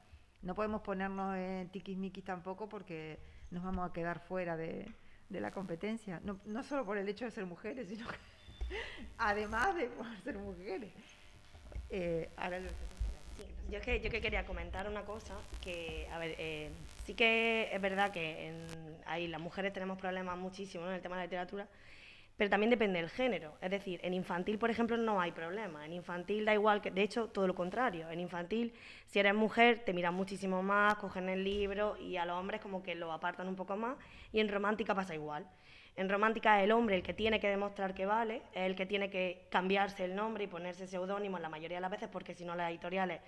No podemos ponernos en tiquismiquis tampoco, porque nos vamos a quedar fuera de la competencia, no solo por el hecho de ser mujeres, sino que además de por ser mujeres. Ahora Yo que quería comentar una cosa, que, a ver, sí que es verdad que ahí las mujeres tenemos problemas muchísimo, ¿no?, en el tema de la literatura, pero también depende del género. Es decir, en infantil, por ejemplo, no hay problema. En infantil da igual, de hecho, todo lo contrario. En infantil, si eres mujer, te miran muchísimo más, cogen el libro, y a los hombres como que lo apartan un poco más, y en romántica pasa igual. En romántica es el hombre el que tiene que demostrar que vale, es el que tiene que cambiarse el nombre y ponerse seudónimo la mayoría de las veces, porque si no las editoriales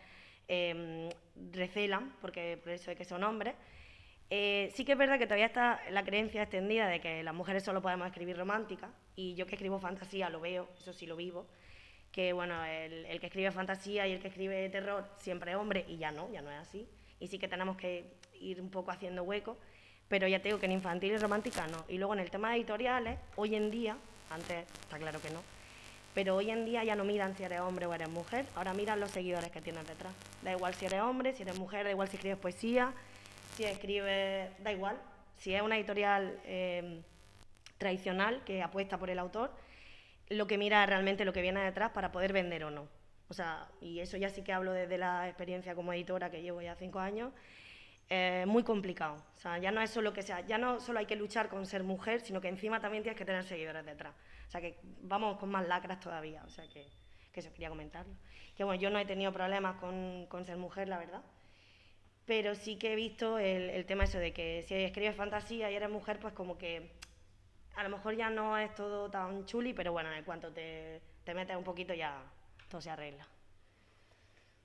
recelan por eso de que son hombres. Sí que es verdad que todavía está la creencia extendida de que las mujeres solo podemos escribir romántica, y yo que escribo fantasía lo veo, eso sí lo vivo, que bueno, el que escribe fantasía y el que escribe terror siempre es hombre, y ya no es así, y sí que tenemos que ir un poco haciendo hueco, pero ya te digo que en infantil y romántica no. Y luego en el tema de editoriales, hoy en día, antes está claro que no, pero hoy en día ya no miran si eres hombre o eres mujer, ahora miran los seguidores que tienes detrás. Da igual si eres hombre, si eres mujer, da igual si escribes poesía, si escribes, da igual. Si es una editorial tradicional que apuesta por el autor, lo que mira es realmente lo que viene detrás para poder vender o no. O sea, y eso ya sí que hablo desde la experiencia como editora, que llevo ya 5 años, muy complicado. O sea, ya no es solo que sea, ya no solo hay que luchar con ser mujer, sino que encima también tienes que tener seguidores detrás. O sea, que vamos con más lacras todavía. O sea, que eso quería comentarlo. Que bueno, yo no he tenido problemas con ser mujer, la verdad. Pero sí que he visto el tema eso de que si escribes fantasía y eres mujer, pues como que a lo mejor ya no es todo tan chuli, pero bueno, en cuanto te metes un poquito ya todo se arregla.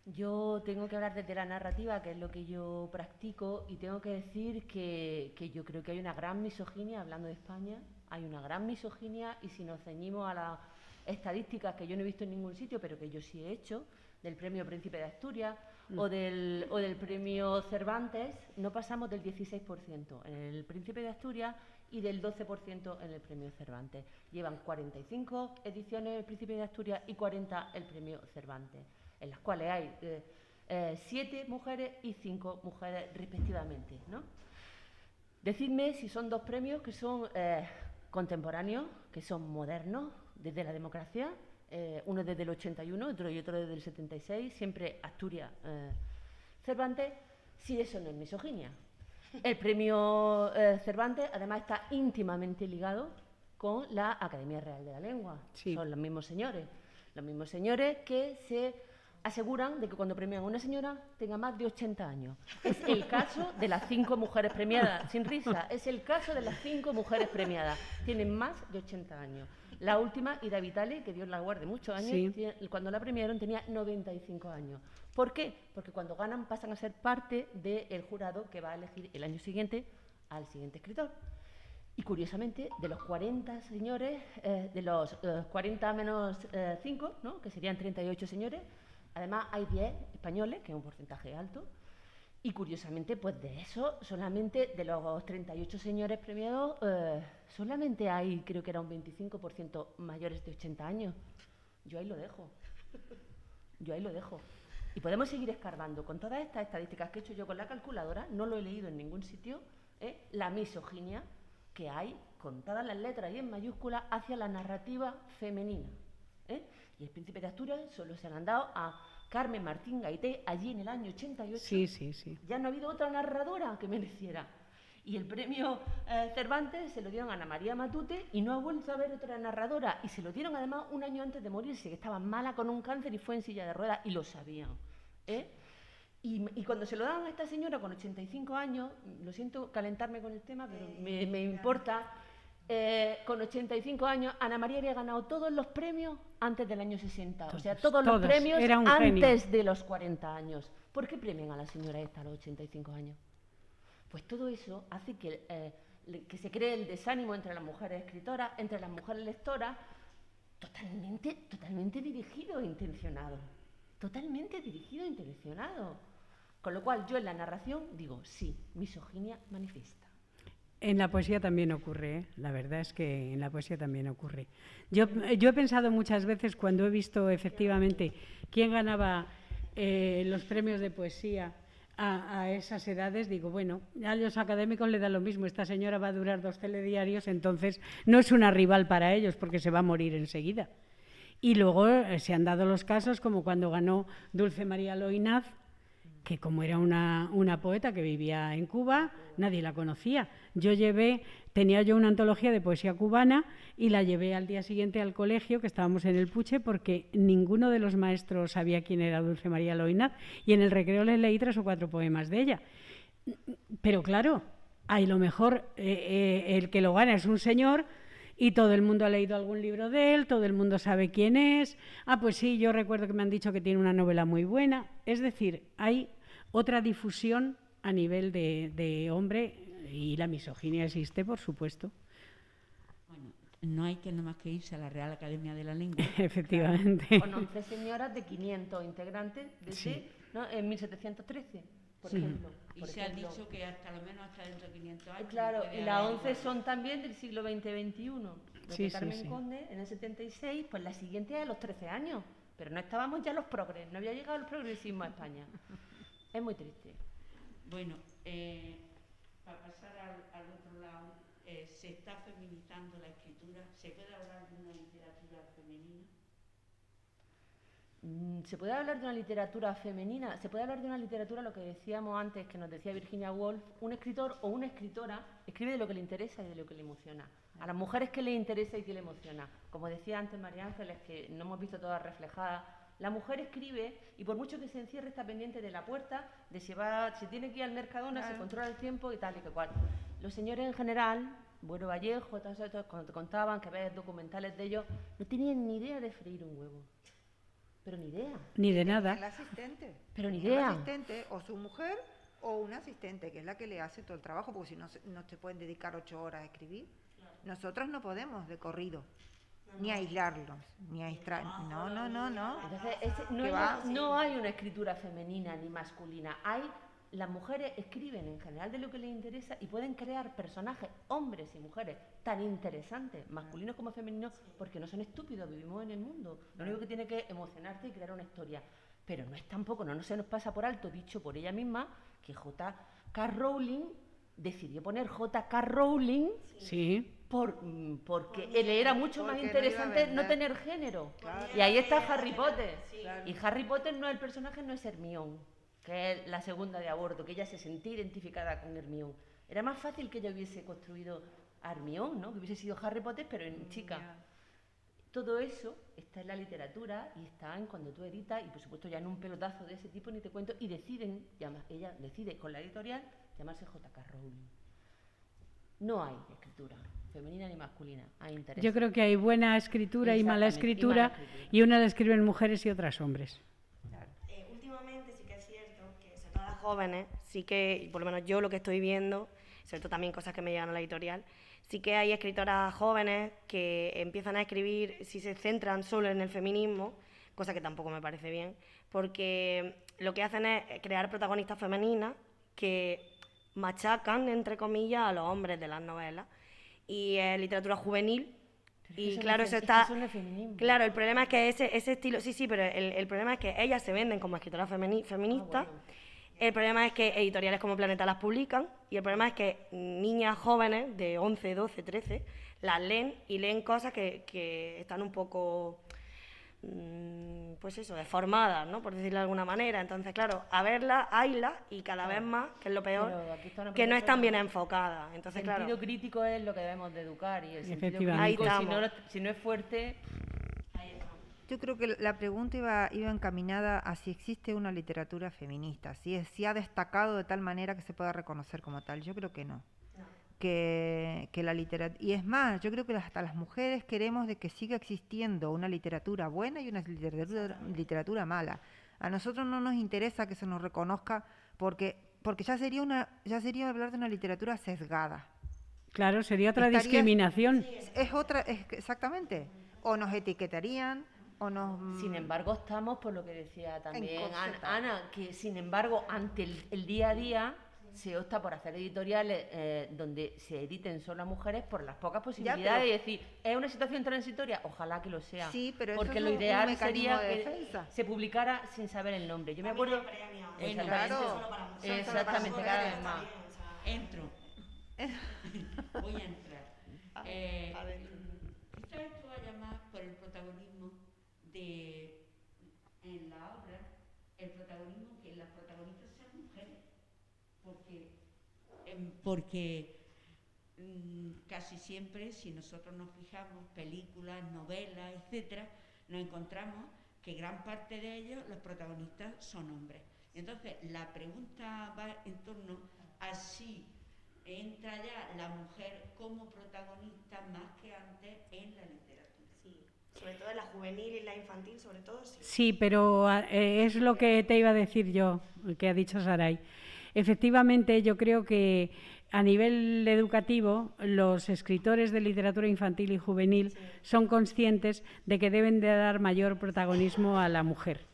Yo tengo que hablar desde la narrativa, que es lo que yo practico, y tengo que decir que yo creo que hay una gran misoginia, hablando de España, hay una gran misoginia, y si nos ceñimos a estadísticas que yo no he visto en ningún sitio, pero que yo sí he hecho, del premio Príncipe de Asturias o del premio Cervantes, no pasamos del 16% en el Príncipe de Asturias y del 12% en el premio Cervantes. Llevan 45 ediciones el Príncipe de Asturias y 40 el premio Cervantes, en las cuales hay 7 mujeres y 5 mujeres respectivamente, ¿no? Decidme si son 2 premios que son contemporáneos, que son modernos, desde la democracia, uno desde el 81, otro desde el 76, siempre Asturias, Cervantes, si eso no es misoginia. El premio Cervantes, además, está íntimamente ligado con la Academia Real de la Lengua. Sí. Son los mismos señores que se aseguran de que cuando premian a una señora tenga más de 80 años. Es el caso de las 5 mujeres premiadas, sin risa, es el caso de las 5 mujeres premiadas. Tienen más de 80 años. La última, Ida Vitale, que Dios la guarde muchos años, sí. cuando la premiaron tenía 95 años. ¿Por qué? Porque cuando ganan pasan a ser parte del jurado que va a elegir el año siguiente al siguiente escritor. Y curiosamente, de los 40 señores, de los 40 menos 5, ¿no?, que serían 38 señores, además hay 10 españoles, que es un porcentaje alto, y curiosamente, pues de eso, solamente de los 38 señores premiados, solamente hay, creo que era un 25% mayores de 80 años. Yo ahí lo dejo. Y podemos seguir escarbando con todas estas estadísticas que he hecho yo con la calculadora, no lo he leído en ningún sitio, la misoginia que hay, con todas las letras y en mayúsculas, hacia la narrativa femenina. Y el Príncipe de Asturias solo se han dado a Carmen Martín Gaité, allí en el año 88. Sí. Ya no ha habido otra narradora que mereciera. Y el premio Cervantes se lo dieron a Ana María Matute y no ha vuelto a haber otra narradora. Y se lo dieron además un año antes de morirse, que estaba mala con un cáncer y fue en silla de ruedas y lo sabían. Y cuando se lo daban a esta señora con 85 años, lo siento calentarme con el tema, pero me importa, con 85 años, Ana María había ganado todos los premios antes del año 60. O sea, todos los premios antes de los 40 años. ¿Por qué premian a la señora esta a los 85 años? Pues todo eso hace que se cree el desánimo entre las mujeres escritoras, entre las mujeres lectoras, totalmente dirigido e intencionado. Totalmente dirigido e intencionado. Con lo cual, yo en la narración digo, sí, misoginia manifiesta. En la poesía también ocurre, la verdad es que en la poesía también ocurre. Yo he pensado muchas veces, cuando he visto efectivamente quién ganaba los premios de poesía a esas edades, digo, bueno, a los académicos le da lo mismo, esta señora va a durar 2 telediarios, entonces no es una rival para ellos porque se va a morir enseguida. Y luego se han dado los casos como cuando ganó Dulce María Loinaz, que como era una poeta que vivía en Cuba, nadie la conocía. Tenía yo una antología de poesía cubana y la llevé al día siguiente al colegio, que estábamos en el Puche, porque ninguno de los maestros sabía quién era Dulce María Loinaz, y en el recreo les leí 3 o 4 poemas de ella. Pero claro, a lo mejor el que lo gana es un señor y todo el mundo ha leído algún libro de él, todo el mundo sabe quién es. Ah, pues sí, yo recuerdo que me han dicho que tiene una novela muy buena. Es decir, hay otra difusión a nivel de hombre, y la misoginia existe, por supuesto. Bueno, no hay que nada más que irse a la Real Academia de la Lengua. Efectivamente. Con 11 señoras de 500 integrantes desde en 1713. Por ejemplo. Y se ha dicho que hasta lo menos hasta dentro de 500 años. Claro, y las 11 son también del siglo XX-XXI. Sí, Carmen Conde en el 76, pues la siguiente es a los 13 años. Pero no estábamos ya los progres, no había llegado el progresismo a España. Es muy triste. Bueno, para pasar al otro lado, ¿se está feminizando la escritura? ¿Se puede hablar de una literatura femenina? ¿Se puede hablar de una literatura femenina? Se puede hablar de una literatura, lo que decíamos antes, que nos decía Virginia Woolf, un escritor o una escritora escribe de lo que le interesa y de lo que le emociona. A las mujeres que le interesa y que le emociona. Como decía antes María Ángeles, que no hemos visto todas reflejadas, la mujer escribe y por mucho que se encierre está pendiente de la puerta, de si tiene que ir al Mercadona, se controla el tiempo y tal y que cual. Los señores en general, Bueno Vallejo, cuando te contaban que ves documentales de ellos, no tenían ni idea de freír un huevo. Pero ni idea. Ni de nada. El asistente. Pero ni idea. El asistente o su mujer o una asistente, que es la que le hace todo el trabajo, porque si no, no te pueden dedicar 8 horas a escribir. Nosotros no podemos de corrido. ni aislarlos, ni aislar. No. Entonces, no hay una escritura femenina ni masculina. Las mujeres escriben en general de lo que les interesa y pueden crear personajes, hombres y mujeres, tan interesantes, masculinos como femeninos, porque no son estúpidos, vivimos en el mundo. Lo único que tiene que emocionarte y crear una historia. Pero no es tampoco, no se nos pasa por alto, dicho por ella misma, que J.K. Rowling decidió poner J.K. Rowling porque le era mucho más interesante no tener género. Claro. Y ahí está Harry Potter. Claro. Y Harry Potter no es el personaje, no es Hermione, que es la segunda de a bordo, que ella se sentía identificada con Hermione. Era más fácil que ella hubiese construido a Hermione, ¿no? Que hubiese sido Harry Potter, pero en chica. Todo eso está en la literatura y está en cuando tú editas, y por supuesto ya en un pelotazo de ese tipo ni te cuento, y ella decide con la editorial llamarse J.K. Rowling. No hay escritura femenina ni masculina, hay interés. Yo creo que hay buena escritura y mala escritura, y una la escriben mujeres y otras hombres. Claro. Últimamente sí que es cierto que sobre todo las jóvenes, sí que, por lo menos yo lo que estoy viendo, sobre todo también cosas que me llegan a la editorial, sí que hay escritoras jóvenes que empiezan a escribir, si se centran solo en el feminismo, cosa que tampoco me parece bien, porque lo que hacen es crear protagonistas femeninas que machacan, entre comillas, a los hombres de las novelas. Y es literatura juvenil. Y claro, eso está... Claro, el problema es que ese estilo... Sí, pero el problema es que ellas se venden como escritoras feministas. Bueno. El problema es que editoriales como Planeta las publican, y el problema es que niñas jóvenes de 11, 12, 13 las leen y leen cosas que están un poco, pues eso, deformadas, ¿no? Por decirlo de alguna manera. Entonces, claro, a verlas, haylas, y cada vez más, que es lo peor, que no están bien enfocadas. Entonces, el sentido crítico es lo que debemos de educar, y el sentido crítico, si no es fuerte... Yo creo que la pregunta iba encaminada a si existe una literatura feminista, si ha destacado de tal manera que se pueda reconocer como tal. Yo creo que no. Que la literatura... Y es más, yo creo que hasta las mujeres queremos de que siga existiendo una literatura buena y una literatura mala. A nosotros no nos interesa que se nos reconozca porque ya sería hablar de una literatura sesgada. Claro, sería otra discriminación. Exactamente. O nos etiquetarían... Sin embargo, estamos, por lo que decía también Ana, que sin embargo, ante el día a día, se opta por hacer editoriales donde se editen solo a mujeres por las pocas posibilidades. Y decir, ¿es una situación transitoria? Ojalá que lo sea. Sí, pero porque eso lo ideal es sería que se publicara sin saber el nombre. Yo me acuerdo... Exactamente, cada vez más. Entro. Voy a entrar. Quizás esto vaya más por el protagonismo en la obra, el protagonismo, que las protagonistas sean mujeres, porque casi siempre, si nosotros nos fijamos, películas, novelas, etcétera, nos encontramos que gran parte de ellos, los protagonistas, son hombres. Entonces, la pregunta va en torno a si entra ya la mujer como protagonista más que antes en la literatura. Sobre todo en la juvenil y la infantil, sobre todo. Sí, pero es lo que te iba a decir yo, que ha dicho Saray. Efectivamente, yo creo que a nivel educativo los escritores de literatura infantil y juvenil son conscientes de que deben de dar mayor protagonismo a la mujer.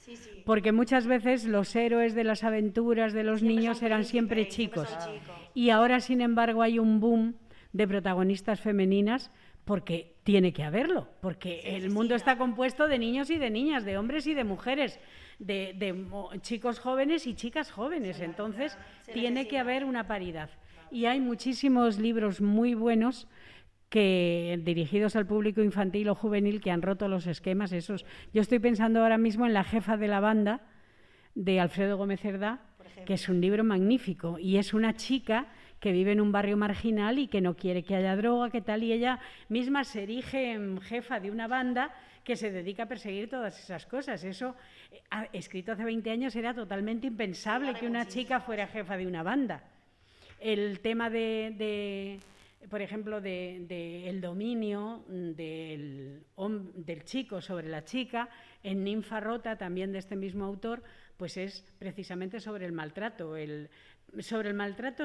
Porque muchas veces los héroes de las aventuras de los niños eran siempre chicos. Y ahora, sin embargo, hay un boom de protagonistas femeninas, porque tiene que haberlo, porque el mundo está compuesto de niños y de niñas, de hombres y de mujeres, de chicos jóvenes y chicas jóvenes, entonces tiene que haber una paridad. Y hay muchísimos libros muy buenos dirigidos al público infantil o juvenil que han roto los esquemas esos. Yo estoy pensando ahora mismo en La jefa de la banda, de Alfredo Gómez Cerdá, que es un libro magnífico, y es una chica que vive en un barrio marginal y que no quiere que haya droga, que tal, y ella misma se erige en jefa de una banda que se dedica a perseguir todas esas cosas. Eso, escrito hace 20 años, era totalmente impensable que una chica fuera jefa de una banda. El tema por ejemplo, el dominio del chico sobre la chica, en Ninfa Rota, también de este mismo autor, pues es precisamente sobre el maltrato,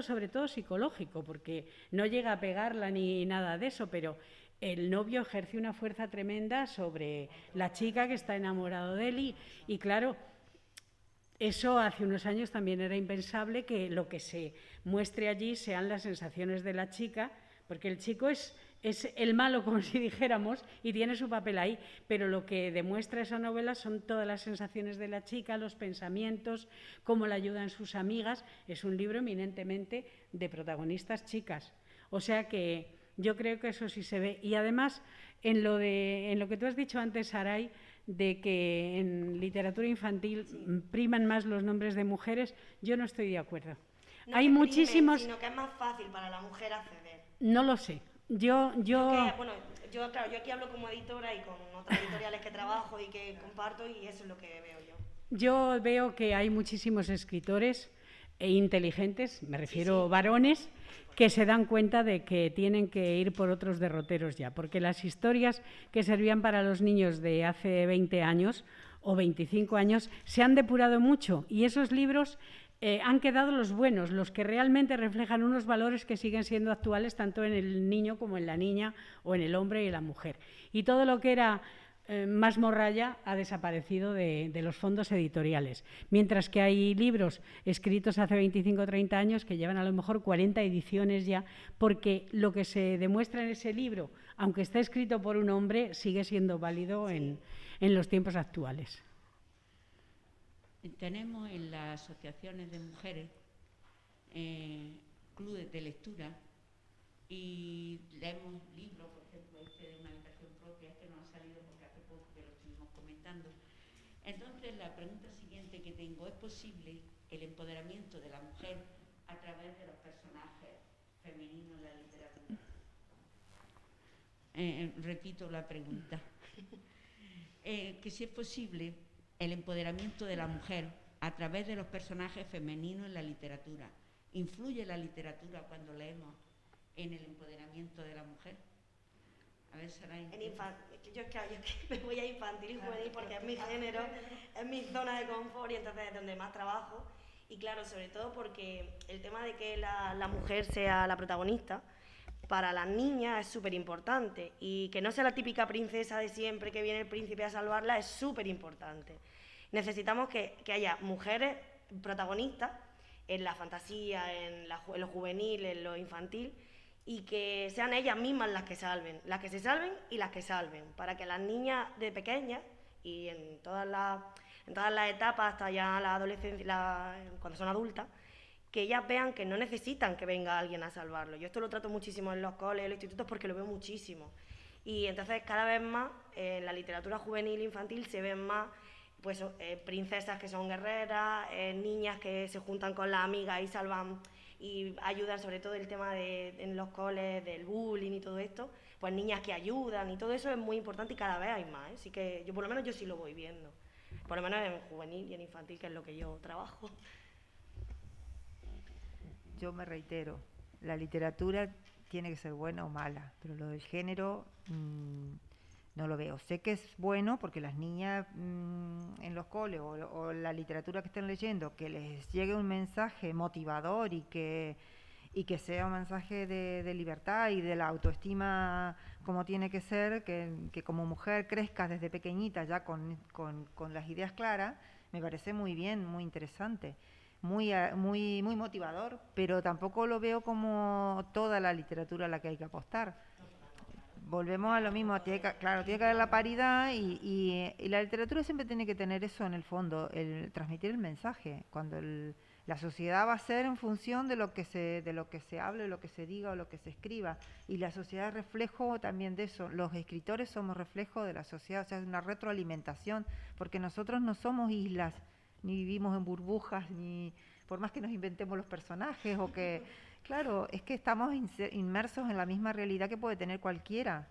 sobre todo psicológico, porque no llega a pegarla ni nada de eso, pero el novio ejerce una fuerza tremenda sobre la chica que está enamorado de él y claro, eso hace unos años también era impensable que lo que se muestre allí sean las sensaciones de la chica, porque el chico es el malo, como si dijéramos, y tiene su papel ahí, pero lo que demuestra esa novela son todas las sensaciones de la chica, los pensamientos, cómo la ayudan sus amigas. Es un libro eminentemente de protagonistas chicas. O sea que yo creo que eso sí se ve. Y además, en lo que tú has dicho antes, Saray, de que en literatura infantil priman más los nombres de mujeres, yo no estoy de acuerdo. No Hay muchísimos... sino que es más fácil para la mujer acceder. No lo sé. Yo Aquí hablo como editora y con otras editoriales que trabajo y que comparto, y eso es lo que veo yo. Yo veo que hay muchísimos escritores inteligentes, me refiero varones, que se dan cuenta de que tienen que ir por otros derroteros ya, porque las historias que servían para los niños de hace 20 años o 25 años se han depurado mucho y esos libros han quedado los buenos, los que realmente reflejan unos valores que siguen siendo actuales tanto en el niño como en la niña o en el hombre y en la mujer. Y todo lo que era más morralla ha desaparecido de los fondos editoriales, mientras que hay libros escritos hace 25 o 30 años que llevan a lo mejor 40 ediciones ya, porque lo que se demuestra en ese libro, aunque está escrito por un hombre, sigue siendo válido en los tiempos actuales. Tenemos en las asociaciones de mujeres clubes de lectura y leemos libros, por ejemplo, de una habitación propia, no ha salido porque hace poco que lo estuvimos comentando. Entonces, la pregunta siguiente que tengo, ¿es posible el empoderamiento de la mujer a través de los personajes femeninos en la literatura? Repito la pregunta. Que si es posible el empoderamiento de la mujer a través de los personajes femeninos en la literatura. ¿Influye la literatura cuando leemos en el empoderamiento de la mujer? A ver, Saray. Yo es que me voy a infantil y juvenil porque es mi género, es mi zona de confort y entonces es donde más trabajo. Y claro, sobre todo porque el tema de que la mujer sea la protagonista, para las niñas es súper importante, y que no sea la típica princesa de siempre que viene el príncipe a salvarla es súper importante. Necesitamos que haya mujeres protagonistas en la fantasía, en lo juvenil, en lo infantil, y que sean ellas mismas las que se salven y las que salven, para que las niñas de pequeñas y en todas las etapas hasta ya la adolescencia, cuando son adultas, que ellas vean que no necesitan que venga alguien a salvarlo. Yo esto lo trato muchísimo en los coles, en los institutos, porque lo veo muchísimo. Y entonces cada vez más en la literatura juvenil e infantil se ven más pues, princesas que son guerreras, niñas que se juntan con las amigas y salvan y ayudan, sobre todo el tema en los coles del bullying y todo esto, pues niñas que ayudan y todo eso es muy importante y cada vez hay más. Así que yo por lo menos yo sí lo voy viendo, por lo menos en juvenil y en infantil, que es lo que yo trabajo. Yo me reitero, la literatura tiene que ser buena o mala, pero lo del género no lo veo. Sé que es bueno porque las niñas en los coles o la literatura que estén leyendo, que les llegue un mensaje motivador y que sea un mensaje de libertad y de la autoestima como tiene que ser, que como mujer crezcas desde pequeñita ya con las ideas claras, me parece muy bien, muy interesante. Muy motivador, pero tampoco lo veo como toda la literatura a la que hay que apostar. Volvemos a lo mismo, tiene que haber la paridad y la literatura siempre tiene que tener eso en el fondo, transmitir el mensaje. Cuando la sociedad va a ser en función de lo que se hable, lo que se diga o lo que se escriba, y la sociedad es reflejo también de eso. Los escritores somos reflejo de la sociedad, o sea, es una retroalimentación, porque nosotros no somos islas, ni vivimos en burbujas, ni por más que nos inventemos los personajes o que... Claro, es que estamos inmersos en la misma realidad que puede tener cualquiera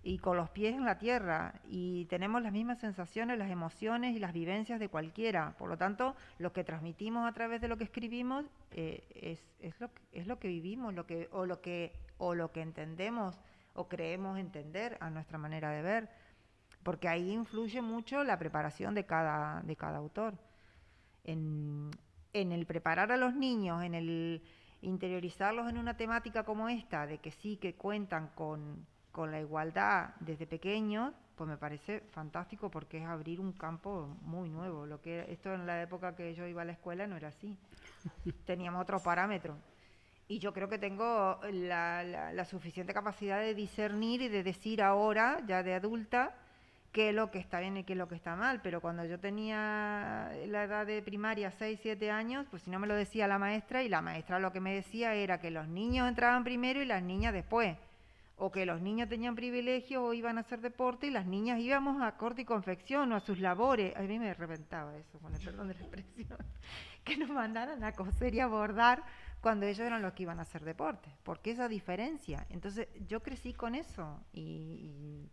y con los pies en la tierra y tenemos las mismas sensaciones, las emociones y las vivencias de cualquiera. Por lo tanto, lo que transmitimos a través de lo que escribimos es lo que vivimos, lo que entendemos o creemos entender a nuestra manera de ver, porque ahí influye mucho la preparación de cada autor. En el preparar a los niños, en el interiorizarlos en una temática como esta, de que sí, que cuentan con con la igualdad desde pequeños, pues me parece fantástico porque es abrir un campo muy nuevo. Esto en la época que yo iba a la escuela no era así. Teníamos otros parámetros. Y yo creo que tengo la suficiente capacidad de discernir y de decir ahora, ya de adulta, qué es lo que está bien y qué es lo que está mal. Pero cuando yo tenía la edad de primaria, 6, 7 años, pues si no me lo decía la maestra, y la maestra lo que me decía era que los niños entraban primero y las niñas después. O que los niños tenían privilegios o iban a hacer deporte y las niñas íbamos a corte y confección o a sus labores. A mí me reventaba eso, con el perdón de la expresión, que nos mandaran a coser y a bordar cuando ellos eran los que iban a hacer deporte. ¿Por qué esa diferencia? Entonces yo crecí con eso y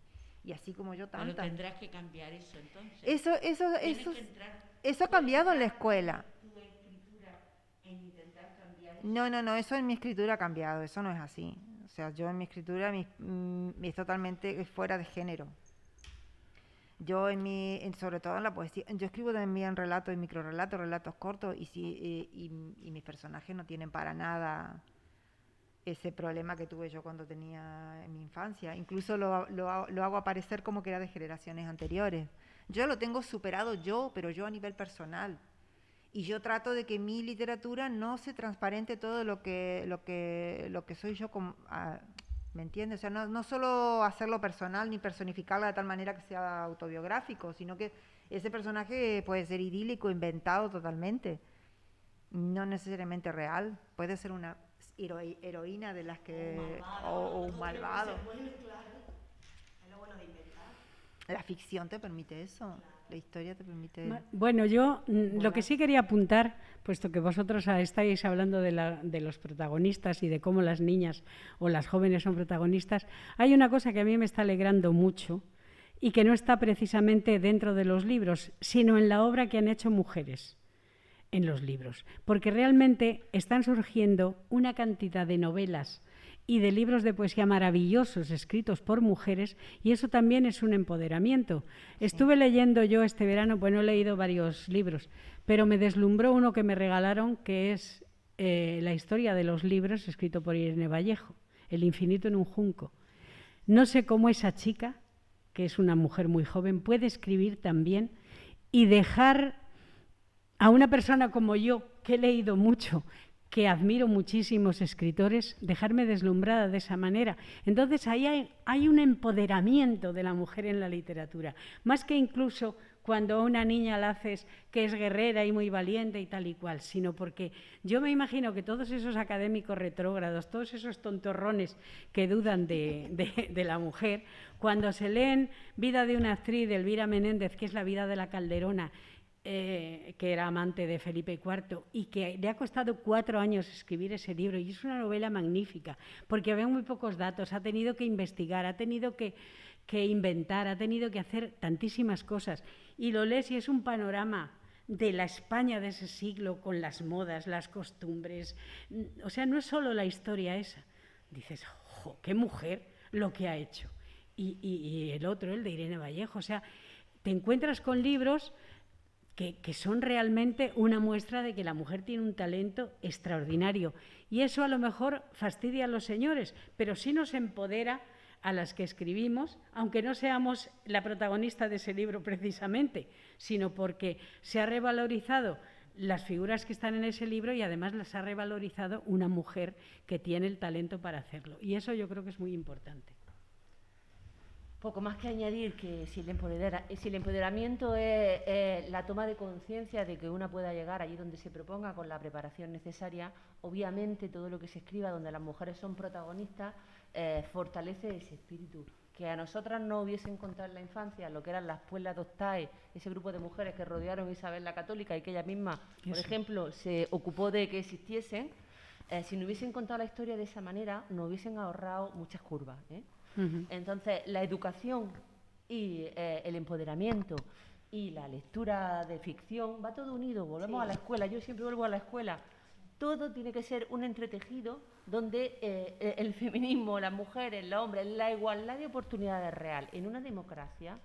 así como yo tantas. Pero tendrás que cambiar eso entonces. Eso ha cambiado en la escuela. ¿Tu escritura en intentar cambiar eso? No, eso en mi escritura ha cambiado, eso no es así. O sea, yo en mi escritura es totalmente fuera de género. Yo sobre todo en la poesía, yo escribo también relatos y microrelatos, relatos cortos, y mis personajes no tienen para nada ese problema que tuve yo cuando tenía en mi infancia. Incluso lo hago aparecer como que era de generaciones anteriores. Yo lo tengo superado pero yo a nivel personal. Y yo trato de que mi literatura no se transparente todo lo que soy yo, ¿me entiendes? O sea, no solo hacerlo personal ni personificarla de tal manera que sea autobiográfico, sino que ese personaje puede ser idílico, inventado totalmente, no necesariamente real. Puede ser una heroína de las que o un malvado. La ficción te permite eso. La historia te permite... Bueno, yo lo que sí quería apuntar, puesto que vosotros estáis hablando de los protagonistas y de cómo las niñas o las jóvenes son protagonistas, hay una cosa que a mí me está alegrando mucho y que no está precisamente dentro de los libros, sino en la obra que han hecho mujeres en los libros, porque realmente están surgiendo una cantidad de novelas y de libros de poesía maravillosos escritos por mujeres, y eso también es un empoderamiento. Sí. Estuve leyendo yo este verano, bueno, he leído varios libros, pero me deslumbró uno que me regalaron, que es la historia de los libros, escrito por Irene Vallejo, El infinito en un junco. No sé cómo esa chica, que es una mujer muy joven, puede escribir también y dejar a una persona como yo, que he leído mucho, que admiro muchísimos escritores, dejarme deslumbrada de esa manera. Entonces ahí hay un empoderamiento de la mujer en la literatura, más que incluso cuando a una niña la haces que es guerrera y muy valiente y tal y cual, sino porque yo me imagino que todos esos académicos retrógrados, todos esos tontorrones que dudan de la mujer, cuando se leen Vida de una actriz de Elvira Menéndez, que es la vida de la Calderona, que era amante de Felipe IV y que le ha costado 4 años escribir ese libro, y es una novela magnífica porque había muy pocos datos, ha tenido que investigar, ha tenido que inventar, ha tenido que hacer tantísimas cosas, y lo lees y es un panorama de la España de ese siglo, con las modas, las costumbres, o sea, no es solo la historia esa, dices, ¡jo, qué mujer lo que ha hecho! Y el otro, el de Irene Vallejo, o sea, te encuentras con libros que son realmente una muestra de que la mujer tiene un talento extraordinario. Y eso a lo mejor fastidia a los señores, pero sí nos empodera a las que escribimos, aunque no seamos la protagonista de ese libro precisamente, sino porque se ha revalorizado las figuras que están en ese libro y además las ha revalorizado una mujer que tiene el talento para hacerlo. Y eso yo creo que es muy importante. Poco más que añadir, que si el empoderamiento es la toma de conciencia de que una pueda llegar allí donde se proponga con la preparación necesaria, obviamente todo lo que se escriba donde las mujeres son protagonistas fortalece ese espíritu. Que a nosotras no hubiesen contado en la infancia lo que eran las pueblas doctae, ese grupo de mujeres que rodearon a Isabel la Católica y que ella misma, por ejemplo, se ocupó de que existiesen, si no hubiesen contado la historia de esa manera, nos hubiesen ahorrado muchas curvas, ¿eh? Entonces, la educación y el empoderamiento y la lectura de ficción va todo unido. Volvemos a la escuela, yo siempre vuelvo a la escuela. Todo tiene que ser un entretejido donde el feminismo, las mujeres, los hombres, la igualdad de oportunidades real en una democracia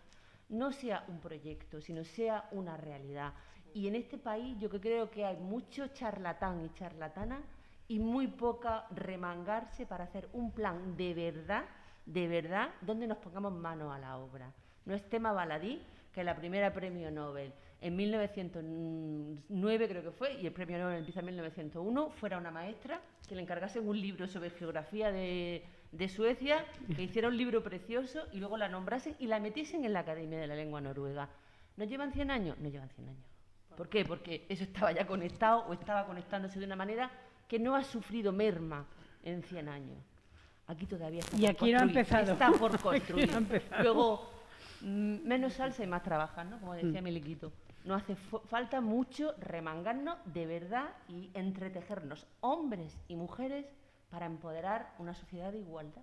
no sea un proyecto, sino sea una realidad. Y en este país yo creo que hay mucho charlatán y charlatana y muy poca remangarse para hacer un plan de verdad de verdad, donde nos pongamos manos a la obra. No es Tema Baladí, que es la primera premio Nobel en 1909 creo que fue, y el premio Nobel empieza en 1901, fuera una maestra que le encargasen un libro sobre geografía de Suecia, que hiciera un libro precioso y luego la nombrasen y la metiesen en la Academia de la Lengua Noruega. ¿Nos llevan 100 años? Nos llevan 100 años. ¿Por qué? Porque eso estaba ya conectado o estaba conectándose de una manera que no ha sufrido merma en 100 años. Aquí todavía está y aquí no ha empezado. Está por construir. Luego, menos salsa y más trabajar, ¿no? Como decía Miliquito. Nos hace falta mucho remangarnos de verdad y entretejernos, hombres y mujeres, para empoderar una sociedad de igualdad.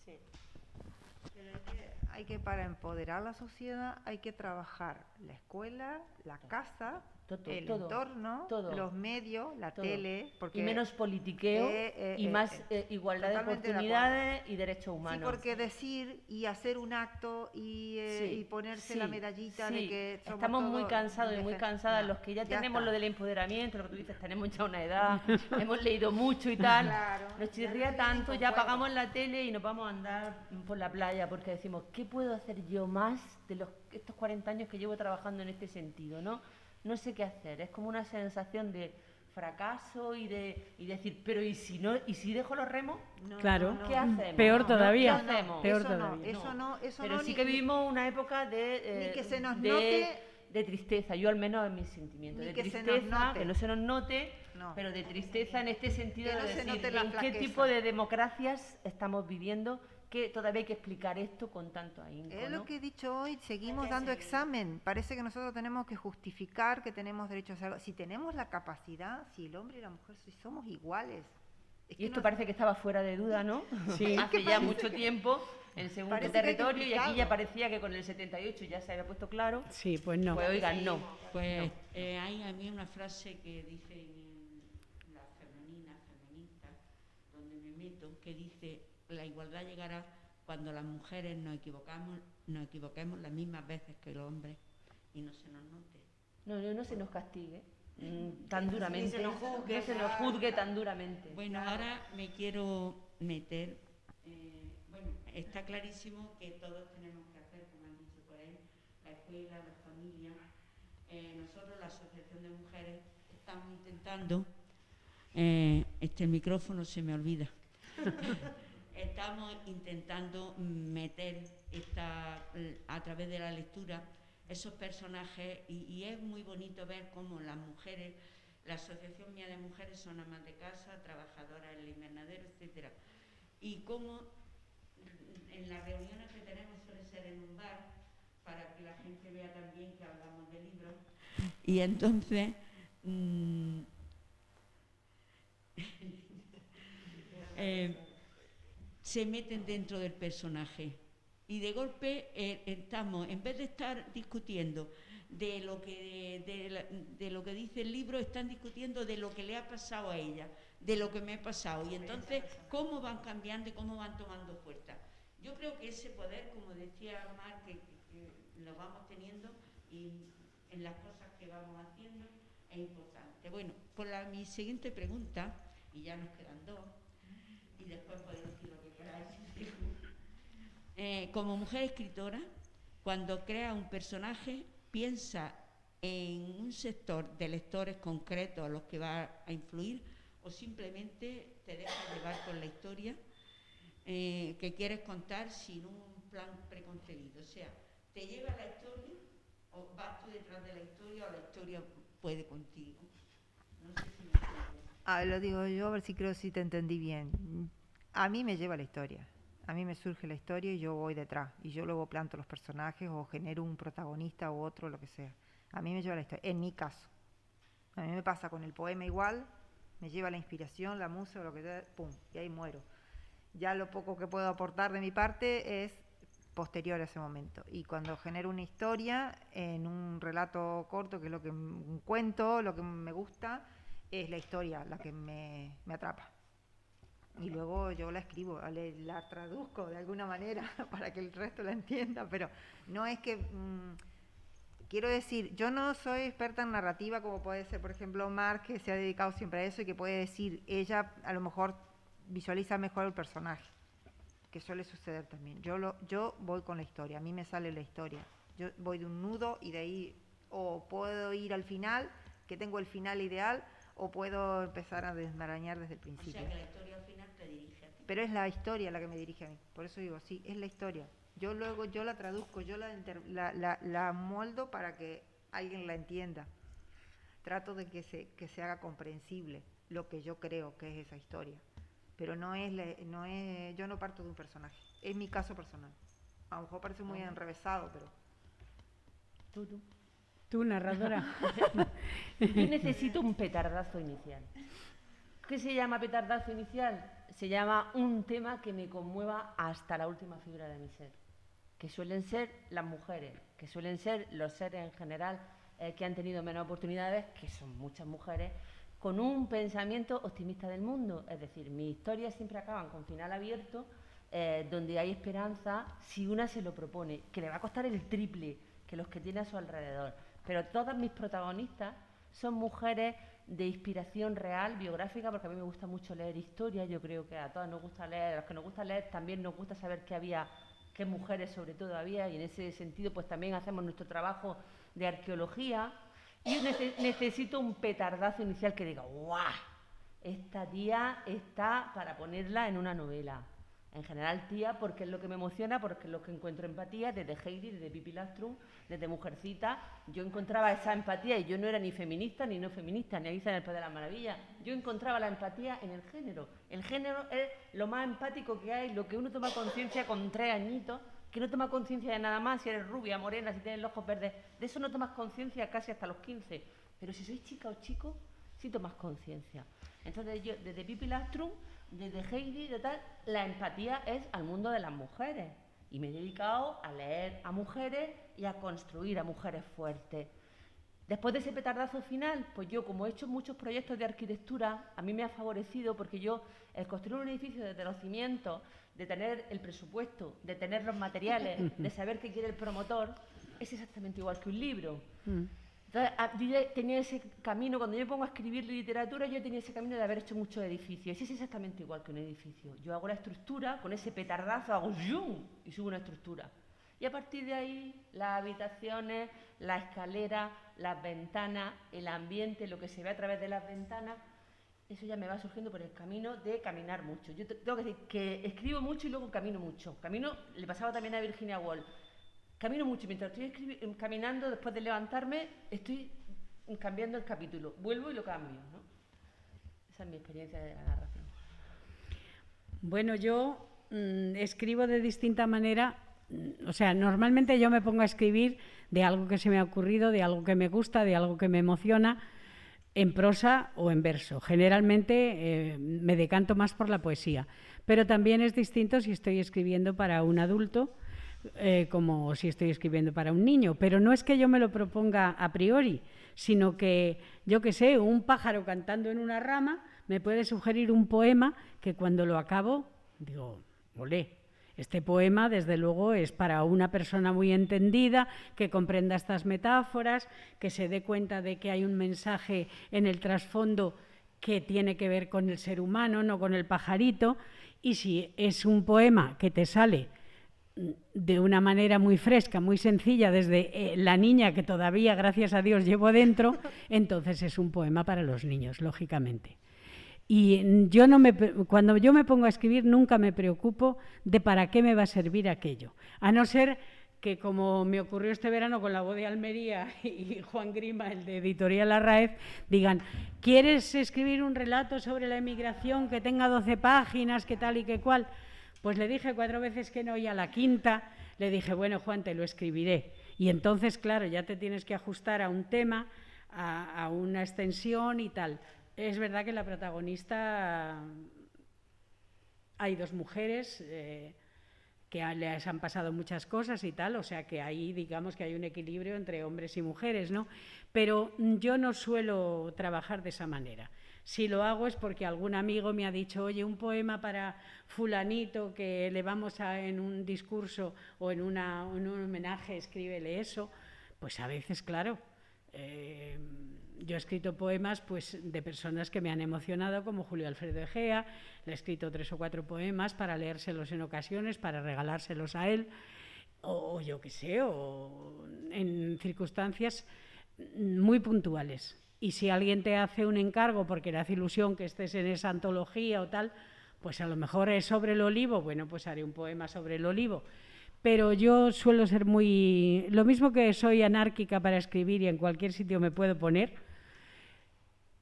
Sí. Pero hay que para empoderar la sociedad hay que trabajar la escuela, la casa, el entorno, los medios, la tele, porque y menos politiqueo y más igualdad de oportunidades y derechos humanos. Sí, porque decir y hacer un acto y ponerse la medallita de que somos estamos muy cansados y muy cansadas los que ya tenemos está. Lo del empoderamiento, lo que tú dices, tenemos ya una edad, hemos leído mucho y tal, Claro, nos chirría tanto, ya apagamos la tele y nos vamos a andar por la playa porque decimos, ¿qué puedo hacer yo más de estos 40 años que llevo trabajando en este sentido, ¿no? No sé qué hacer, es como una sensación de fracaso y decir, pero ¿y si dejo los remos? Claro, ¿Qué hacemos? peor todavía. ¿Qué hacemos? Peor eso todavía. Eso Pero no, sí que vivimos una época de ni que se nos note, de tristeza, yo al menos en mis sentimientos, ni de que se tristeza, nos note. que no se nos note, No. pero de tristeza en este sentido Que no de se decir note la en qué flaqueza. tipo de democracias estamos viviendo, que todavía hay que explicar esto con tanto ahínco, Es ¿no? lo que he dicho hoy, seguimos dando examen. Parece que nosotros tenemos que justificar que tenemos derecho a hacer algo. Si tenemos la capacidad, si el hombre y la mujer si somos iguales. Es Y que esto no- parece que estaba fuera de duda, ¿no? Sí. Hace ya mucho tiempo, el segundo Parece que hay que territorio, y aquí ya explicarlo. parecía que con el 78 ya se había puesto claro. Sí, pues no. Pues oigan, no. Pues hay a mí una frase que dice en la feminista, donde me meto, que dice, la igualdad llegará cuando las mujeres nos equivoquemos las mismas veces que los hombres y no se nos note. No se nos castigue tan duramente, no se nos juzgue tan duramente. Bueno, ahora me quiero meter, bueno, está clarísimo que todos tenemos que hacer, como han dicho por ahí, la escuela, la familia. Nosotros, la Asociación de Mujeres, estamos intentando, el micrófono se me olvida, estamos intentando meter a través de la lectura esos personajes y es muy bonito ver cómo las mujeres, la Asociación Mía de Mujeres son amas de casa, trabajadoras en el invernadero, etcétera, y cómo en las reuniones que tenemos suele ser en un bar para que la gente vea también que hablamos de libros y entonces se meten dentro del personaje y de golpe estamos, en vez de estar discutiendo de lo que dice el libro, están discutiendo de lo que le ha pasado a ella, de lo que me ha pasado, y entonces cómo van cambiando y cómo van tomando fuerza. Yo creo que ese poder, como decía Mar, que lo vamos teniendo y en las cosas que vamos haciendo es importante. Bueno, por mi siguiente pregunta, y ya nos quedan dos, y después podéis decir lo que queráis. Como mujer escritora, cuando crea un personaje, piensa en un sector de lectores concretos a los que va a influir, o simplemente te dejas llevar por la historia que quieres contar sin un plan preconcebido. O sea, ¿te lleva la historia o vas tú detrás de la historia o la historia puede contigo? No sé si me entiendes. Lo digo yo, a ver si creo si te entendí bien. A mí me lleva la historia. A mí me surge la historia y yo voy detrás. Y yo luego planto los personajes o genero un protagonista u otro, lo que sea. A mí me lleva la historia. En mi caso. A mí me pasa con el poema igual. Me lleva la inspiración, la musa o lo que sea. ¡Pum! Y ahí muero. Ya lo poco que puedo aportar de mi parte es posterior a ese momento. Y cuando genero una historia en un relato corto, que es lo que un cuento, lo que me gusta, es la historia la que me atrapa. Y luego yo la escribo, la traduzco de alguna manera para que el resto la entienda, pero no es que... quiero decir, yo no soy experta en narrativa como puede ser, por ejemplo, Mar, que se ha dedicado siempre a eso y que puede decir, ella a lo mejor visualiza mejor el personaje. que suele suceder también. Yo voy con la historia, a mí me sale la historia. Yo voy de un nudo y de ahí o puedo ir al final, que tengo el final ideal, o puedo empezar a desmarañar desde el principio. O sea, que la historia al final te dirige a ti. Pero es la historia la que me dirige a mí, por eso digo, sí, es la historia. Yo luego la traduzco, yo la moldo para que alguien la entienda. Trato de que se haga comprensible lo que yo creo que es esa historia. Pero yo no parto de un personaje, es mi caso personal. A lo mejor parece muy enrevesado, pero... Tú, narradora. Yo necesito un petardazo inicial. ¿Qué se llama petardazo inicial? Se llama un tema que me conmueva hasta la última fibra de mi ser, que suelen ser las mujeres, que suelen ser los seres en general que han tenido menos oportunidades, que son muchas mujeres, con un pensamiento optimista del mundo. Es decir, mis historias siempre acaban con final abierto, donde hay esperanza si una se lo propone, que le va a costar el triple que los que tiene a su alrededor. Pero todas mis protagonistas son mujeres de inspiración real, biográfica, porque a mí me gusta mucho leer historia. Yo creo que a todas nos gusta leer, a los que nos gusta leer también nos gusta saber qué mujeres sobre todo había, y en ese sentido pues también hacemos nuestro trabajo de arqueología. Y yo necesito un petardazo inicial que diga, ¡guau! Esta tía está para ponerla en una novela. En general tía, porque es lo que me emociona, porque es lo que encuentro empatía, desde Heidi, desde Pippi Langström, desde Mujercita. Yo encontraba esa empatía, y yo no era ni feminista ni no feminista, ni Alicia en el País de las Maravillas. Yo encontraba la empatía en el género. El género es lo más empático que hay, lo que uno toma conciencia con 3 añitos, que no toma conciencia de nada más, si eres rubia, morena, si tienes los ojos verdes. De eso no tomas conciencia casi hasta los 15. Pero si sois chica o chico, sí tomas conciencia. Entonces yo, desde Pippi Langström, desde Heidi, de tal, la empatía es al mundo de las mujeres. Y me he dedicado a leer a mujeres y a construir a mujeres fuertes. Después de ese petardazo final, pues yo, como he hecho muchos proyectos de arquitectura, a mí me ha favorecido, porque yo, el construir un edificio desde los cimientos, de tener el presupuesto, de tener los materiales, de saber qué quiere el promotor, es exactamente igual que un libro. Entonces, yo tenía ese camino, cuando yo me pongo a escribir literatura, yo tenía ese camino de haber hecho muchos edificios. Y es exactamente igual que un edificio. Yo hago la estructura, con ese petardazo hago ¡yum! Y subo una estructura. Y a partir de ahí, las habitaciones, la escalera, las ventanas, el ambiente, lo que se ve a través de las ventanas, eso ya me va surgiendo por el camino de caminar mucho. Yo tengo que decir que escribo mucho y luego camino mucho. Le pasaba también a Virginia Woolf. Camino mucho, mientras estoy caminando, después de levantarme, estoy cambiando el capítulo. Vuelvo y lo cambio, ¿no? Esa es mi experiencia de la narración. Bueno, yo escribo de distinta manera. O sea, normalmente yo me pongo a escribir de algo que se me ha ocurrido, de algo que me gusta, de algo que me emociona, en prosa o en verso. Generalmente me decanto más por la poesía, pero también es distinto si estoy escribiendo para un adulto, como si estoy escribiendo para un niño. Pero no es que yo me lo proponga a priori, sino que, yo qué sé, un pájaro cantando en una rama me puede sugerir un poema que cuando lo acabo digo, olé, este poema desde luego es para una persona muy entendida, que comprenda estas metáforas, que se dé cuenta de que hay un mensaje en el trasfondo que tiene que ver con el ser humano, no con el pajarito. Y si es un poema que te sale de una manera muy fresca, muy sencilla, desde la niña que todavía, gracias a Dios, llevo dentro, entonces es un poema para los niños, lógicamente. Y cuando yo me pongo a escribir nunca me preocupo de para qué me va a servir aquello, a no ser que, como me ocurrió este verano con La Voz de Almería y Juan Grima, el de Editorial Arráez, digan, ¿quieres escribir un relato sobre la emigración que tenga 12 páginas, que tal y que cual? Pues le dije 4 veces que no, y a la quinta le dije, bueno, Juan, te lo escribiré. Y entonces, claro, ya te tienes que ajustar a un tema, a una extensión y tal. Es verdad que la protagonista, hay 2 mujeres que les han pasado muchas cosas y tal, o sea que ahí digamos que hay un equilibrio entre hombres y mujeres, ¿no? Pero yo no suelo trabajar de esa manera. Si lo hago es porque algún amigo me ha dicho, oye, un poema para fulanito que le vamos en un discurso o en un homenaje, escríbele eso. Pues a veces, claro, Yo he escrito poemas pues, de personas que me han emocionado, como Julio Alfredo Egea. Le he escrito 3 o 4 poemas para leérselos en ocasiones, para regalárselos a él, o yo qué sé, o en circunstancias muy puntuales. Y si alguien te hace un encargo porque le hace ilusión que estés en esa antología o tal, pues a lo mejor es sobre el olivo, bueno, pues haré un poema sobre el olivo. Pero yo suelo ser muy... Lo mismo que soy anárquica para escribir y en cualquier sitio me puedo poner,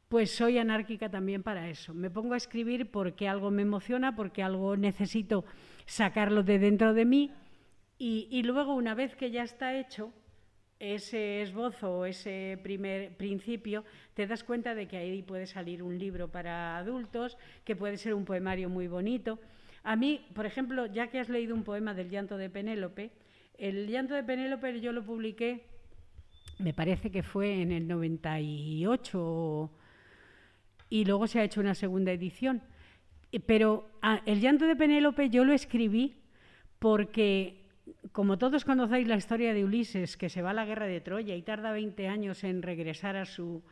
pues soy anárquica también para eso. Me pongo a escribir porque algo me emociona, porque algo necesito sacarlo de dentro de mí y luego, una vez que ya está hecho ese esbozo o ese primer principio, te das cuenta de que ahí puede salir un libro para adultos, que puede ser un poemario muy bonito. A mí, por ejemplo, ya que has leído un poema del llanto de Penélope, el llanto de Penélope yo lo publiqué, me parece que fue en el 98 y luego se ha hecho una segunda edición. Pero el llanto de Penélope yo lo escribí porque, como todos conocéis la historia de Ulises, que se va a la guerra de Troya y tarda 20 años en regresar a su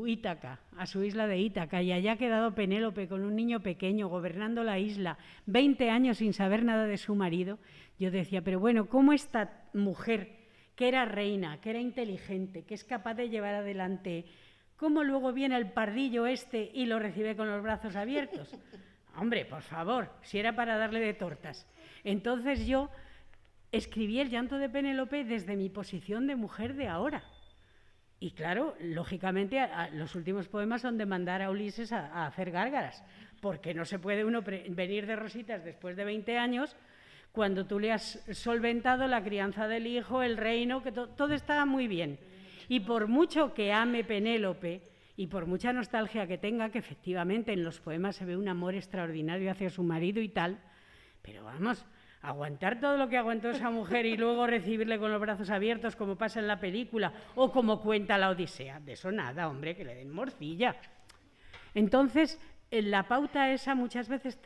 Ítaca, a su isla de Ítaca, y allá ha quedado Penélope con un niño pequeño gobernando la isla, 20 años sin saber nada de su marido. Yo decía, pero bueno, ¿cómo esta mujer, que era reina, que era inteligente, que es capaz de llevar adelante, cómo luego viene el pardillo este y lo recibe con los brazos abiertos? Hombre, por favor, si era para darle de tortas. Entonces yo escribí el llanto de Penélope desde mi posición de mujer de ahora. Y claro, lógicamente los últimos poemas son de mandar a Ulises a hacer gárgaras, porque no se puede uno venir de rositas después de 20 años cuando tú le has solventado la crianza del hijo, el reino, que todo está muy bien. Y por mucho que ame Penélope y por mucha nostalgia que tenga, que efectivamente en los poemas se ve un amor extraordinario hacia su marido y tal, pero vamos, aguantar todo lo que aguantó esa mujer y luego recibirle con los brazos abiertos, como pasa en la película, o como cuenta la Odisea, de eso nada, hombre, que le den morcilla. Entonces, la pauta esa muchas veces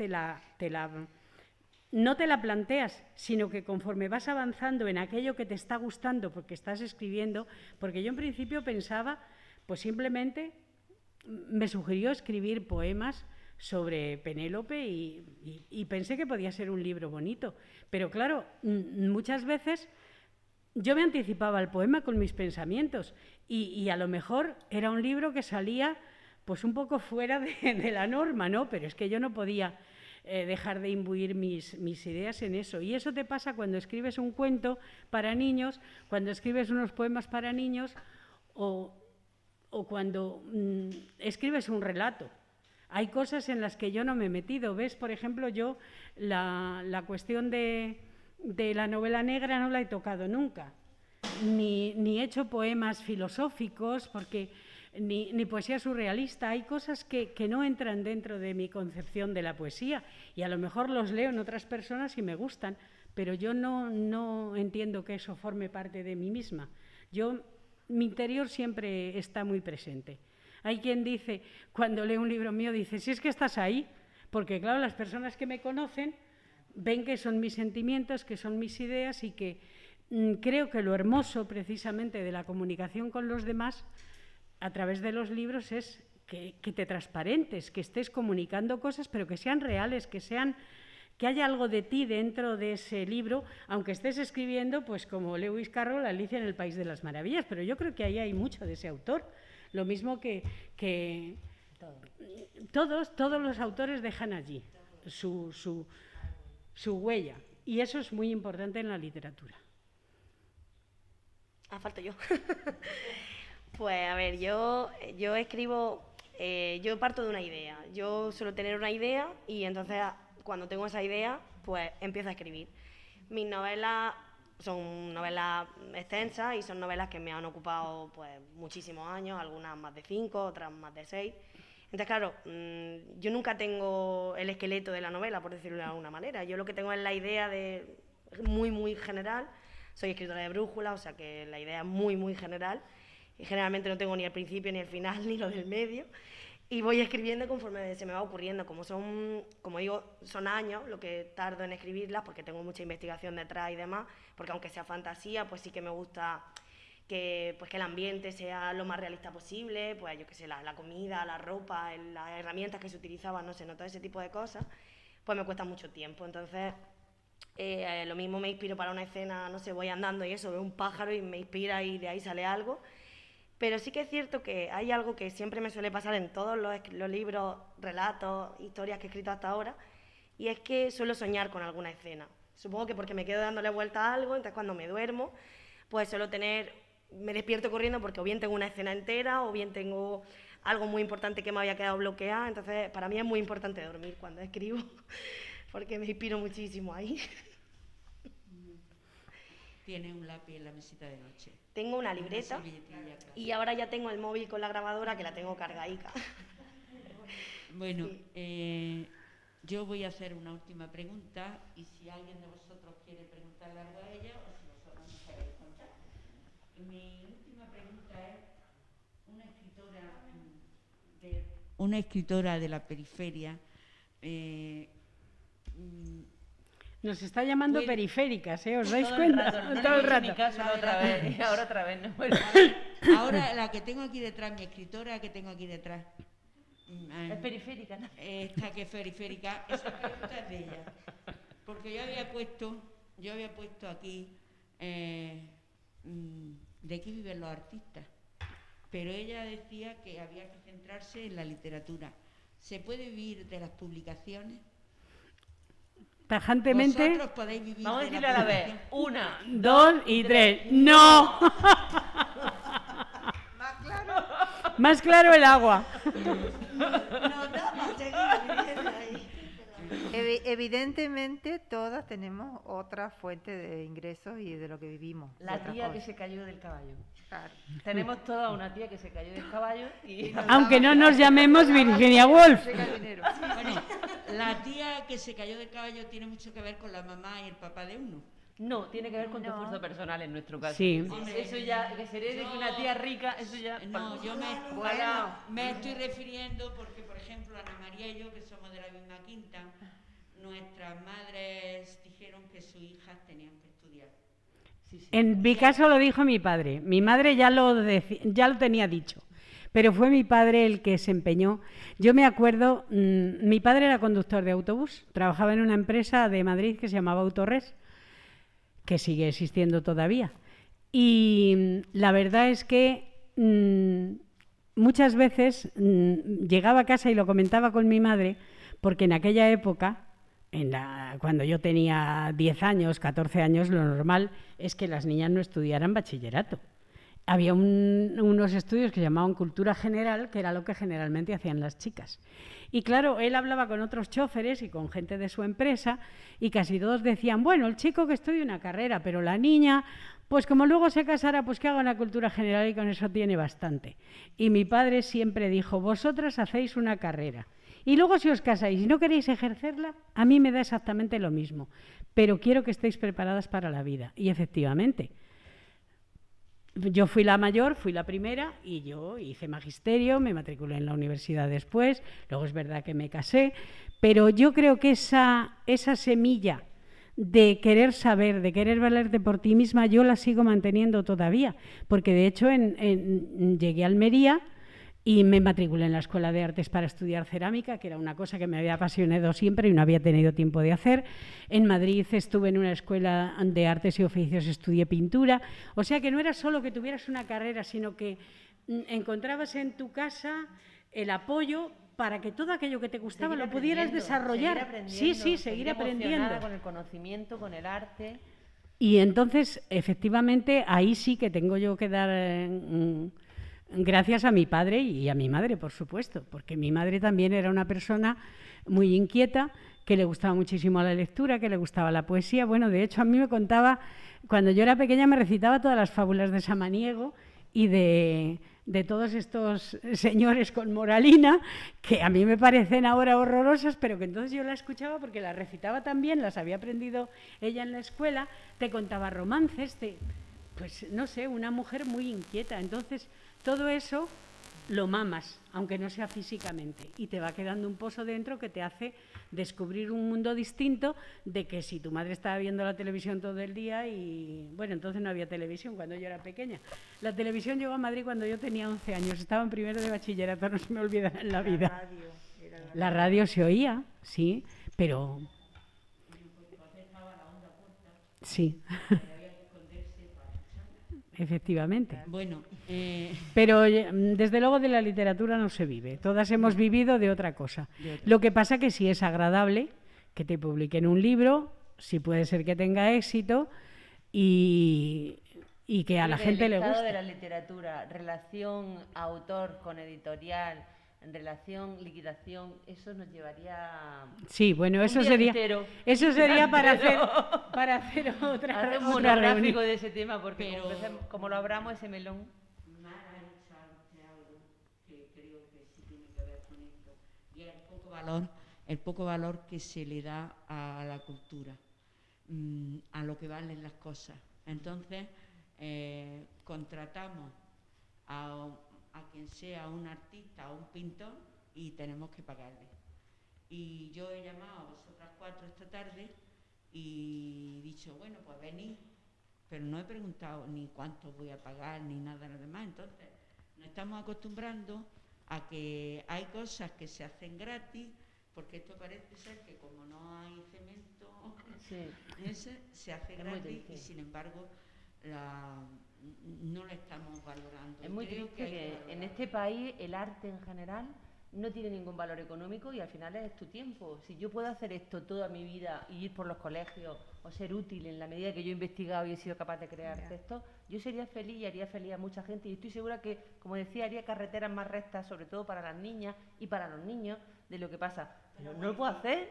no te la planteas, sino que conforme vas avanzando en aquello que te está gustando porque estás escribiendo, porque yo en principio pensaba, pues simplemente me sugirió escribir poemas sobre Penélope y pensé que podía ser un libro bonito. Pero claro, muchas veces yo me anticipaba al poema con mis pensamientos y a lo mejor era un libro que salía pues un poco fuera de la norma, ¿no? Pero es que yo no podía dejar de imbuir mis ideas en eso. Y eso te pasa cuando escribes un cuento para niños, cuando escribes unos poemas para niños o cuando escribes un relato. Hay cosas en las que yo no me he metido. ¿Ves? Por ejemplo, yo la cuestión de la novela negra no la he tocado nunca. Ni he hecho poemas filosóficos, porque ni poesía surrealista. Hay cosas que no entran dentro de mi concepción de la poesía y a lo mejor los leo en otras personas y me gustan, pero yo no entiendo que eso forme parte de mí misma. Mi interior siempre está muy presente. Hay quien dice, cuando lee un libro mío, dice, si es que estás ahí, porque claro, las personas que me conocen ven que son mis sentimientos, que son mis ideas y que creo que lo hermoso precisamente de la comunicación con los demás a través de los libros es que te transparentes, que estés comunicando cosas, pero que sean reales, que haya algo de ti dentro de ese libro, aunque estés escribiendo, pues como Lewis Carroll, Alicia en el País de las Maravillas, pero yo creo que ahí hay mucho de ese autor. Lo mismo que todos los autores dejan allí su huella, y eso es muy importante en la literatura. Falto yo. Pues a ver, yo escribo, yo parto de una idea. Yo suelo tener una idea y entonces cuando tengo esa idea, pues empiezo a escribir. Mis novelas son novelas extensas y son novelas que me han ocupado pues muchísimos años, algunas más de 5, otras más de 6. Entonces, claro, yo nunca tengo el esqueleto de la novela, por decirlo de alguna manera. Yo lo que tengo es la idea muy general. Soy escritora de brújula, o sea que la idea es muy general. Y generalmente no tengo ni el principio, ni el final, ni lo del medio. Y voy escribiendo conforme se me va ocurriendo. Como digo, son años lo que tardo en escribirlas, porque tengo mucha investigación detrás y demás, porque aunque sea fantasía, pues sí que me gusta pues que el ambiente sea lo más realista posible, pues yo qué sé, la comida, la ropa, las herramientas que se utilizaban, no sé, todo ese tipo de cosas, pues me cuesta mucho tiempo. Entonces, lo mismo me inspiro para una escena, no sé, voy andando y eso, veo un pájaro y me inspira y de ahí sale algo. Pero sí que es cierto que hay algo que siempre me suele pasar en todos los libros, relatos, historias que he escrito hasta ahora, y es que suelo soñar con alguna escena. Supongo que porque me quedo dándole vuelta a algo, entonces cuando me duermo, pues suelo me despierto corriendo porque o bien tengo una escena entera o bien tengo algo muy importante que me había quedado bloqueado. Entonces, para mí es muy importante dormir cuando escribo, porque me inspiro muchísimo ahí. ¿Tienes un lápiz en la mesita de noche? Tengo una libreta y ahora ya tengo el móvil con la grabadora que la tengo cargadica. Bueno, yo voy a hacer una última pregunta y si alguien de vosotros quiere preguntarle algo a ella o si vosotros no sabéis contar. Mi última pregunta es una escritora de la periferia. Nos está llamando periféricas, ¿os dais todo cuenta? El rato, Todo el rato. Mi caso, otra vez, y ahora otra vez. No. Bueno. Ahora la que tengo aquí detrás, mi escritora que tengo aquí detrás. Es periférica, ¿no? Esta que es periférica, esa pregunta es de ella. Porque yo había puesto aquí de qué viven los artistas. Pero ella decía que había que centrarse en la literatura. ¿Se puede vivir de las publicaciones? Tajantemente. Vosotros podéis vivir. Vamos a de decirle a la vez. publicación. 1, 2 y 3. ¡No! Más claro. Más claro el agua. Evidentemente todas tenemos otra fuente de ingresos y de lo que vivimos. La otra tía cosa. que se cayó del caballo. Claro. Tenemos toda una tía que se cayó del caballo y... Aunque no nos llamemos Virginia Woolf. Bueno, la tía que se cayó del caballo tiene mucho que ver con la mamá y el papá de uno. No, tiene que ver con tu esfuerzo personal en nuestro caso. Sí. Eso ya, que se herede que una tía rica, eso ya... No, yo me estoy refiriendo porque, por ejemplo, Ana María y yo, que somos de la misma quinta, nuestras madres dijeron que sus hijas tenían que estudiar. Sí. En mi caso lo dijo mi padre. Mi madre ya lo tenía dicho. Pero fue mi padre el que se empeñó. Yo me acuerdo, mi padre era conductor de autobús, trabajaba en una empresa de Madrid que se llamaba Autorres, que sigue existiendo todavía. Y la verdad es que muchas veces llegaba a casa y lo comentaba con mi madre, porque en aquella época, cuando yo tenía 10 años, 14 años, lo normal es que las niñas no estudiaran bachillerato. Había unos estudios que se llamaban cultura general, que era lo que generalmente hacían las chicas. Y claro, él hablaba con otros choferes y con gente de su empresa y casi todos decían, bueno, el chico que estudie una carrera, pero la niña, pues como luego se casara, pues que haga una cultura general y con eso tiene bastante. Y mi padre siempre dijo, vosotras hacéis una carrera y luego si os casáis y no queréis ejercerla, a mí me da exactamente lo mismo, pero quiero que estéis preparadas para la vida. Y efectivamente, yo fui la mayor, fui la primera y yo hice magisterio, me matriculé en la universidad después, luego es verdad que me casé, pero yo creo que esa semilla de querer saber, de querer valerte por ti misma, yo la sigo manteniendo todavía, porque de hecho llegué a Almería y me matriculé en la Escuela de Artes para estudiar cerámica, que era una cosa que me había apasionado siempre y no había tenido tiempo de hacer. En Madrid estuve en una escuela de artes y oficios, estudié pintura. O sea que no era solo que tuvieras una carrera, sino que encontrabas en tu casa el apoyo para que todo aquello que te gustaba lo pudieras desarrollar. Seguir aprendiendo. Con el conocimiento, con el arte. Y entonces, efectivamente, ahí sí que tengo yo que dar... gracias a mi padre y a mi madre, por supuesto, porque mi madre también era una persona muy inquieta, que le gustaba muchísimo la lectura, que le gustaba la poesía. Bueno, de hecho, a mí me contaba, cuando yo era pequeña me recitaba todas las fábulas de Samaniego y de todos estos señores con moralina, que a mí me parecen ahora horrorosas, pero que entonces yo la escuchaba porque las recitaba también, las había aprendido ella en la escuela, te contaba romances, pues no sé, una mujer muy inquieta. Entonces, todo eso lo mamas, aunque no sea físicamente, y te va quedando un pozo dentro que te hace descubrir un mundo distinto de que si tu madre estaba viendo la televisión todo el día y, bueno, entonces no había televisión cuando yo era pequeña. La televisión llegó a Madrid cuando yo tenía 11 años, estaba en primero de bachillerato, no se me olvida en la vida. La radio se oía, sí, pero... Sí. Efectivamente. Bueno, Pero desde luego de la literatura no se vive. Todas hemos vivido de otra cosa. Lo que pasa que sí es agradable que te publiquen un libro, sí puede ser que tenga éxito y que a la gente le El estado guste. de la literatura, relación autor con editorial, en relación liquidación, eso nos llevaría Sí, bueno, eso un día sería entero. eso sería para Entero. hacer otra hacer un otra monográfico reunión. de ese tema, porque como lo abramos ese melón. Mar ha dicho algo que creo que sí tiene que ver con esto, y es el poco valor que se le da a la cultura, a lo que valen las cosas. Entonces, contratamos a quien sea un artista o un pintor y tenemos que pagarle. Y yo he llamado a vosotras 4 esta tarde y he dicho, bueno, pues venid, pero no he preguntado ni cuánto voy a pagar ni nada de lo demás. Entonces, nos estamos acostumbrando a que hay cosas que se hacen gratis, porque esto parece ser que como no hay cemento, se hace gratis y sin embargo no lo estamos valorando. Es muy Creo triste que en este país el arte en general no tiene ningún valor económico y al final es tu tiempo. Si yo puedo hacer esto toda mi vida y ir por los colegios o ser útil en la medida que yo he investigado y he sido capaz de crear textos, yo sería feliz y haría feliz a mucha gente y estoy segura que, como decía, haría carreteras más rectas, sobre todo para las niñas y para los niños, de lo que pasa. Pero no lo puedo hacer,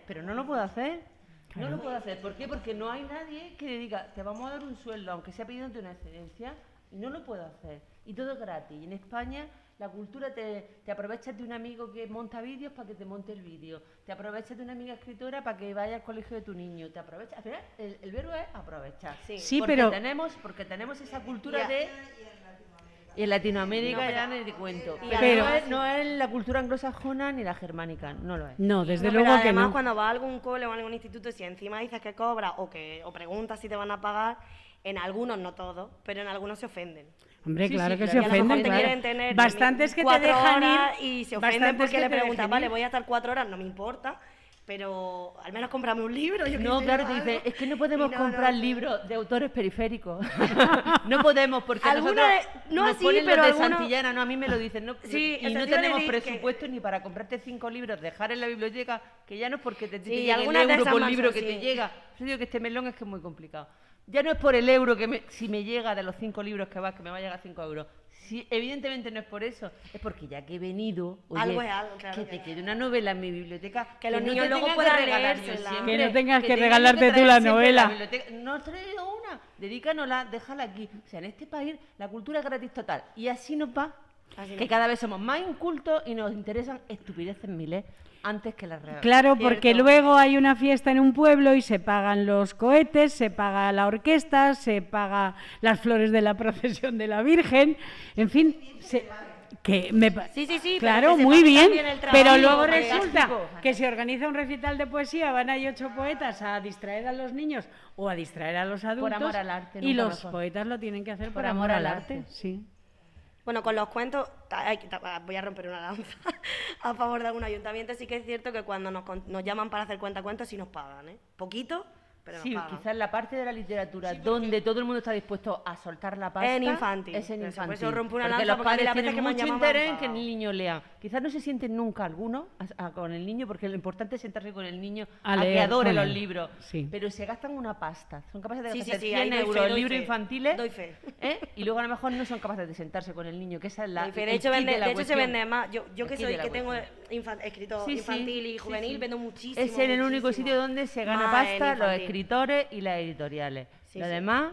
No lo puedo hacer. ¿Por qué? Porque no hay nadie que le diga, te vamos a dar un sueldo, aunque sea pidiéndote una excedencia, y no lo puedo hacer. Y todo es gratis. Y en España la cultura te aprovechas de un amigo que monta vídeos para que te monte el vídeo. Te aprovechas de una amiga escritora para que vaya al colegio de tu niño. Te aprovechas. Al final, el verbo es aprovechar. Sí, porque pero porque tenemos esa cultura de... Y en Latinoamérica ya ni te cuento. Pero- no es la cultura anglosajona ni la germánica, no lo es. No, desde No, pero luego que además no. cuando vas a algún cole o a algún instituto, si encima dices que cobras o preguntas si te van a pagar, en algunos, no todos, pero en algunos se ofenden. Hombre, Sí, claro sí, que claro. se Y a lo mejor ofenden, te claro. quieren tener Bastantes que te 4 dejan horas ir y se ofenden bastantes porque que le te preguntan, dejan vale, ir. voy a estar 4 horas, no me importa, pero al menos cómprame un libro. Yo qué No, sé, claro, o te dice, algo. es que no podemos Y comprar libros de autores periféricos. No podemos, porque Algunos, nosotros no nos así, ponen pero los de algunos- Santillana, no, a mí me lo dicen, no, Sí, y o sea, no te iba a tenemos decir que- presupuesto ni para comprarte 5 libros, dejar en la biblioteca, que ya no es porque te Sí, llegue el algunas de euro esas por más libro son, que te sí. llega. Yo digo que este melón es que es muy complicado. Ya no es por el euro, si me llega de los 5 libros que me va a llegar 5 euros. Sí, evidentemente no es por eso, es porque ya que he venido, oye, Algo es algo, claro, que te claro. quede una novela en mi biblioteca, Que los no niños te luego tengan puedan que regalar yo leérsela. siempre, Que no tengas que tengan regalarte tú traer la siempre novela. biblioteca. No has traído una, dedícanosla, déjala aquí. O sea, en este país la cultura es gratis total y así nos va, Así que nos cada vez somos más incultos y nos interesan estupideces miles antes que las reales. Claro, porque Cierto. luego hay una fiesta en un pueblo y se pagan los cohetes, se paga la orquesta, se paga las flores de la procesión de la Virgen, en fin, Sí, sí, sí, claro, pero que se muy pague bien, también el pero trabajo, luego fantástico. resulta que se organiza un recital de poesía, van ahí 8 poetas a distraer a los niños o a distraer a los adultos amor al arte, y nunca los mejor. poetas lo tienen que hacer por Por amor al arte, sí. Bueno, con los cuentos, voy a romper una lanza a favor de algún ayuntamiento. Sí que es cierto que cuando nos llaman para hacer cuentacuentos sí nos pagan, ¿eh? Poquito, pero Sí, nos pagan. quizás la parte de la literatura donde todo el mundo está dispuesto a soltar la pasta En infantil. es en Por eso infantil. rompo una porque lanza, los porque a mí padres las veces tienen que me han mucho llamado me han interés en que el pagado. niño lea. Quizás no se sienten nunca algunos con el niño, porque lo importante es sentarse con el niño A a que leer adore con los él. libros. Sí. Pero se gastan una pasta. Son capaces de Sí, gastar sí, sí, ahí 100 doy fe, euros en doy libros fe. infantiles. Doy fe. Y luego a lo mejor no son capaces de sentarse con el niño, que esa es la. Doy fe. el De hecho, kit de la se cuestión. vende más. Yo El que kit soy de la que tengo cuestión. escrito Sí, sí, infantil y sí, juvenil, sí. vendo muchísimo. Es en el único muchísimo. sitio donde se gana Más en pasta los infantil. escritores y las editoriales. Sí, Lo sí. demás,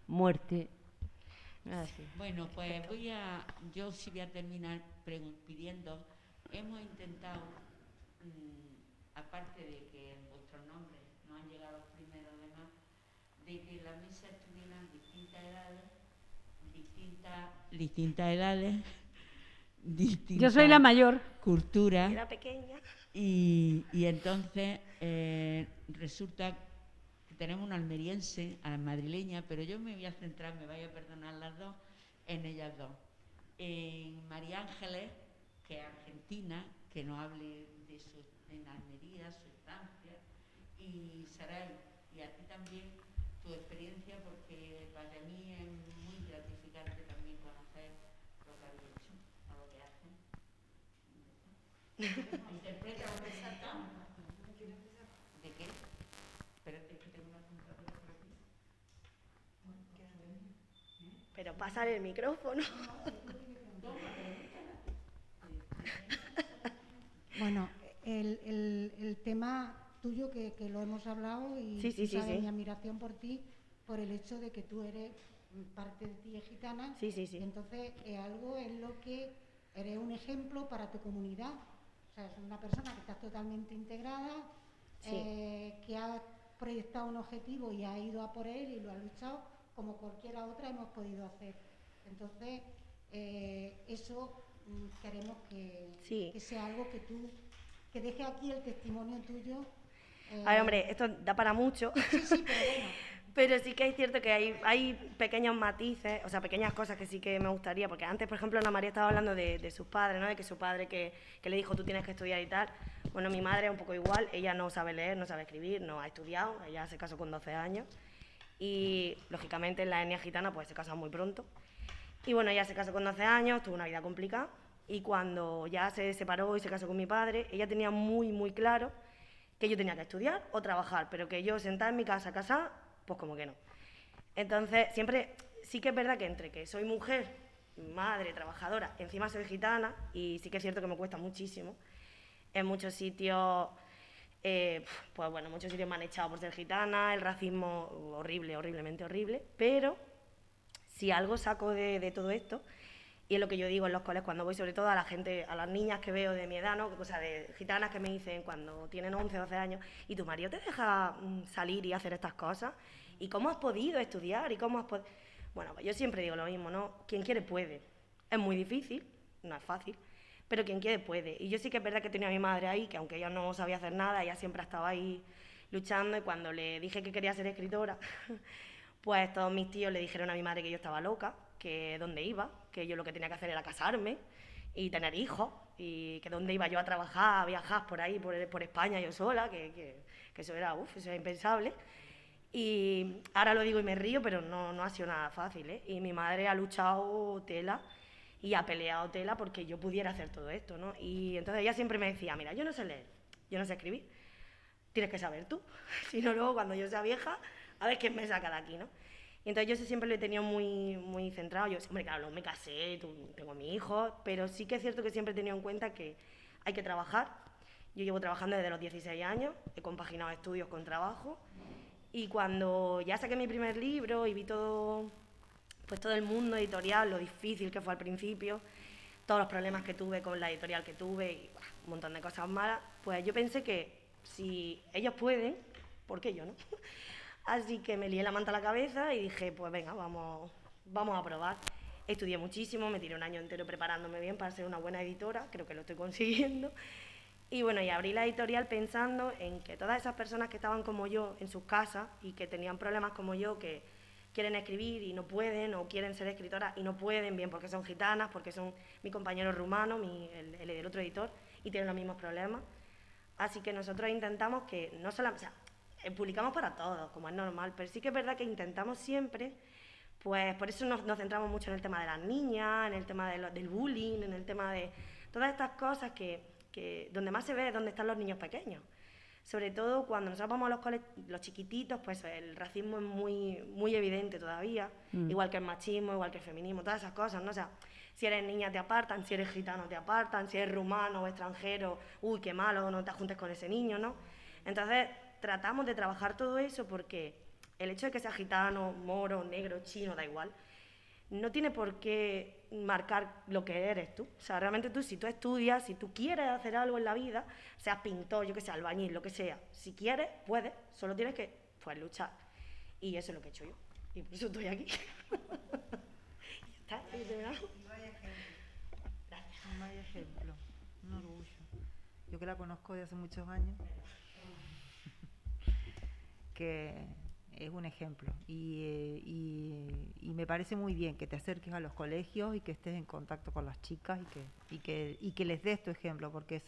muerte. Así. Bueno, pues yo sí voy a terminar pidiendo, hemos intentado, aparte de que en vuestros nombres no han llegado los primeros demás, de que en la mesa estuvieran distintas edades, distintas Yo soy la mayor. culturas. Era pequeña. Y entonces resulta que tenemos una almeriense, a la madrileña, pero yo me voy a centrar, me vaya a perdonar las dos, en ellas dos. En María Ángeles, que es argentina, que nos hable de en Almería, su estancia, y Saray, y a ti también tu experiencia, porque para mí es muy gratificante también conocer lo que habéis hecho, o lo que hacen. Interpreta lo que sacamos. ¿De qué? Espérate, que tengo una puntada por aquí. Pero pasar el micrófono. Bueno, el tema tuyo que lo hemos hablado y Sí. mi admiración por ti, por el hecho de que tú eres parte de ti es gitana. Sí. Y entonces es algo en lo que eres un ejemplo para tu comunidad. O sea, es una persona que está totalmente integrada, que ha proyectado un objetivo y ha ido a por él y lo ha luchado como cualquiera otra hemos podido hacer. Entonces, eso queremos que sea algo que deje aquí el testimonio tuyo. A ver, hombre, esto da para mucho. Sí, pero bueno. Pero sí que es cierto que hay pequeños matices, o sea, pequeñas cosas que sí que me gustaría, porque antes, por ejemplo, Ana María estaba hablando de sus padres, ¿no? De que su padre que le dijo tú tienes que estudiar y tal. Bueno, mi madre es un poco igual, ella no sabe leer, no sabe escribir, no ha estudiado, ella se casó con 12 años y, lógicamente, en la etnia gitana pues se casa muy pronto. Y bueno, ella se casó con 12 años, tuvo una vida complicada y cuando ya se separó y se casó con mi padre, ella tenía muy claro que yo tenía que estudiar o trabajar, pero que yo sentada en mi casa casada, pues como que no. Entonces, siempre, sí que es verdad que entre que soy mujer, madre, trabajadora, encima soy gitana, y sí que es cierto que me cuesta muchísimo. En muchos sitios, pues bueno, muchos sitios me han echado por ser gitana, el racismo horrible, horriblemente horrible, pero si algo saco de todo esto, y es lo que yo digo en los coles cuando voy, sobre todo a la gente, a las niñas que veo de mi edad, ¿no? O sea, de gitanas que me dicen cuando tienen 11, 12 años, ¿y tu marido te deja salir y hacer estas cosas? ¿Y cómo has podido estudiar? ¿Y cómo has podido...? Bueno, pues yo siempre digo lo mismo, ¿no? Quien quiere puede. Es muy difícil, no es fácil, pero quien quiere puede. Y yo sí que es verdad que tenía a mi madre ahí, que aunque ella no sabía hacer nada, ella siempre estaba ahí luchando, y cuando le dije que quería ser escritora, pues todos mis tíos le dijeron a mi madre que yo estaba loca, que dónde iba, que yo lo que tenía que hacer era casarme y tener hijos, y que dónde iba yo a trabajar, a viajar por ahí, por España yo sola, que eso era, eso era impensable. Y ahora lo digo y me río, pero no ha sido nada fácil, ¿eh? Y mi madre ha luchado tela y ha peleado tela porque yo pudiera hacer todo esto, ¿no? Y entonces ella siempre me decía, mira, yo no sé leer, yo no sé escribir, tienes que saber tú, si no luego cuando yo sea vieja, a ver quién me saca de aquí, ¿no? Y entonces yo siempre lo he tenido muy centrado. Yo, hombre, claro, luego me casé, tengo mi hijo, pero sí que es cierto que siempre he tenido en cuenta que hay que trabajar. Yo llevo trabajando desde los 16 años, he compaginado estudios con trabajo, y cuando ya saqué mi primer libro y vi todo el mundo editorial, lo difícil que fue al principio, todos los problemas que tuve con la editorial que tuve y un montón de cosas malas, pues yo pensé que si ellos pueden, ¿por qué yo no? Así que me lié la manta a la cabeza y dije, pues venga, vamos a probar. Estudié muchísimo, me tiré un año entero preparándome bien para ser una buena editora, creo que lo estoy consiguiendo. Y bueno, y abrí la editorial pensando en que todas esas personas que estaban como yo en sus casas y que tenían problemas como yo, que quieren escribir y no pueden, o quieren ser escritoras y no pueden, bien porque son gitanas, porque son mi compañero rumano, el otro editor, y tienen los mismos problemas. Así que nosotros intentamos que no solamente... publicamos para todos, como es normal, pero sí que es verdad que intentamos siempre, pues por eso nos centramos mucho en el tema de las niñas, en el tema del bullying, en el tema de todas estas cosas que donde más se ve es donde están los niños pequeños. Sobre todo cuando nosotros vamos a los colegios, los chiquititos, pues el racismo es muy evidente todavía, igual que el machismo, igual que el feminismo, todas esas cosas, ¿no? O sea, si eres niña te apartan, si eres gitano te apartan, si eres rumano o extranjero, uy, qué malo, no te juntes con ese niño, ¿no? Entonces, tratamos de trabajar todo eso porque el hecho de que sea gitano, moro, negro, chino, da igual, no tiene por qué marcar lo que eres tú. O sea, realmente tú, si tú estudias, si tú quieres hacer algo en la vida, seas pintor, yo que sé, albañil, lo que sea, si quieres, puedes, solo tienes que, pues, luchar. Y eso es lo que he hecho yo. Y por eso estoy aquí. Y ya está, y de verdad. Gracias. ejemplo, un orgullo. Yo que la conozco de hace muchos años, que es un ejemplo. Y me parece muy bien que te acerques a los colegios y que estés en contacto con las chicas y que les des tu ejemplo, porque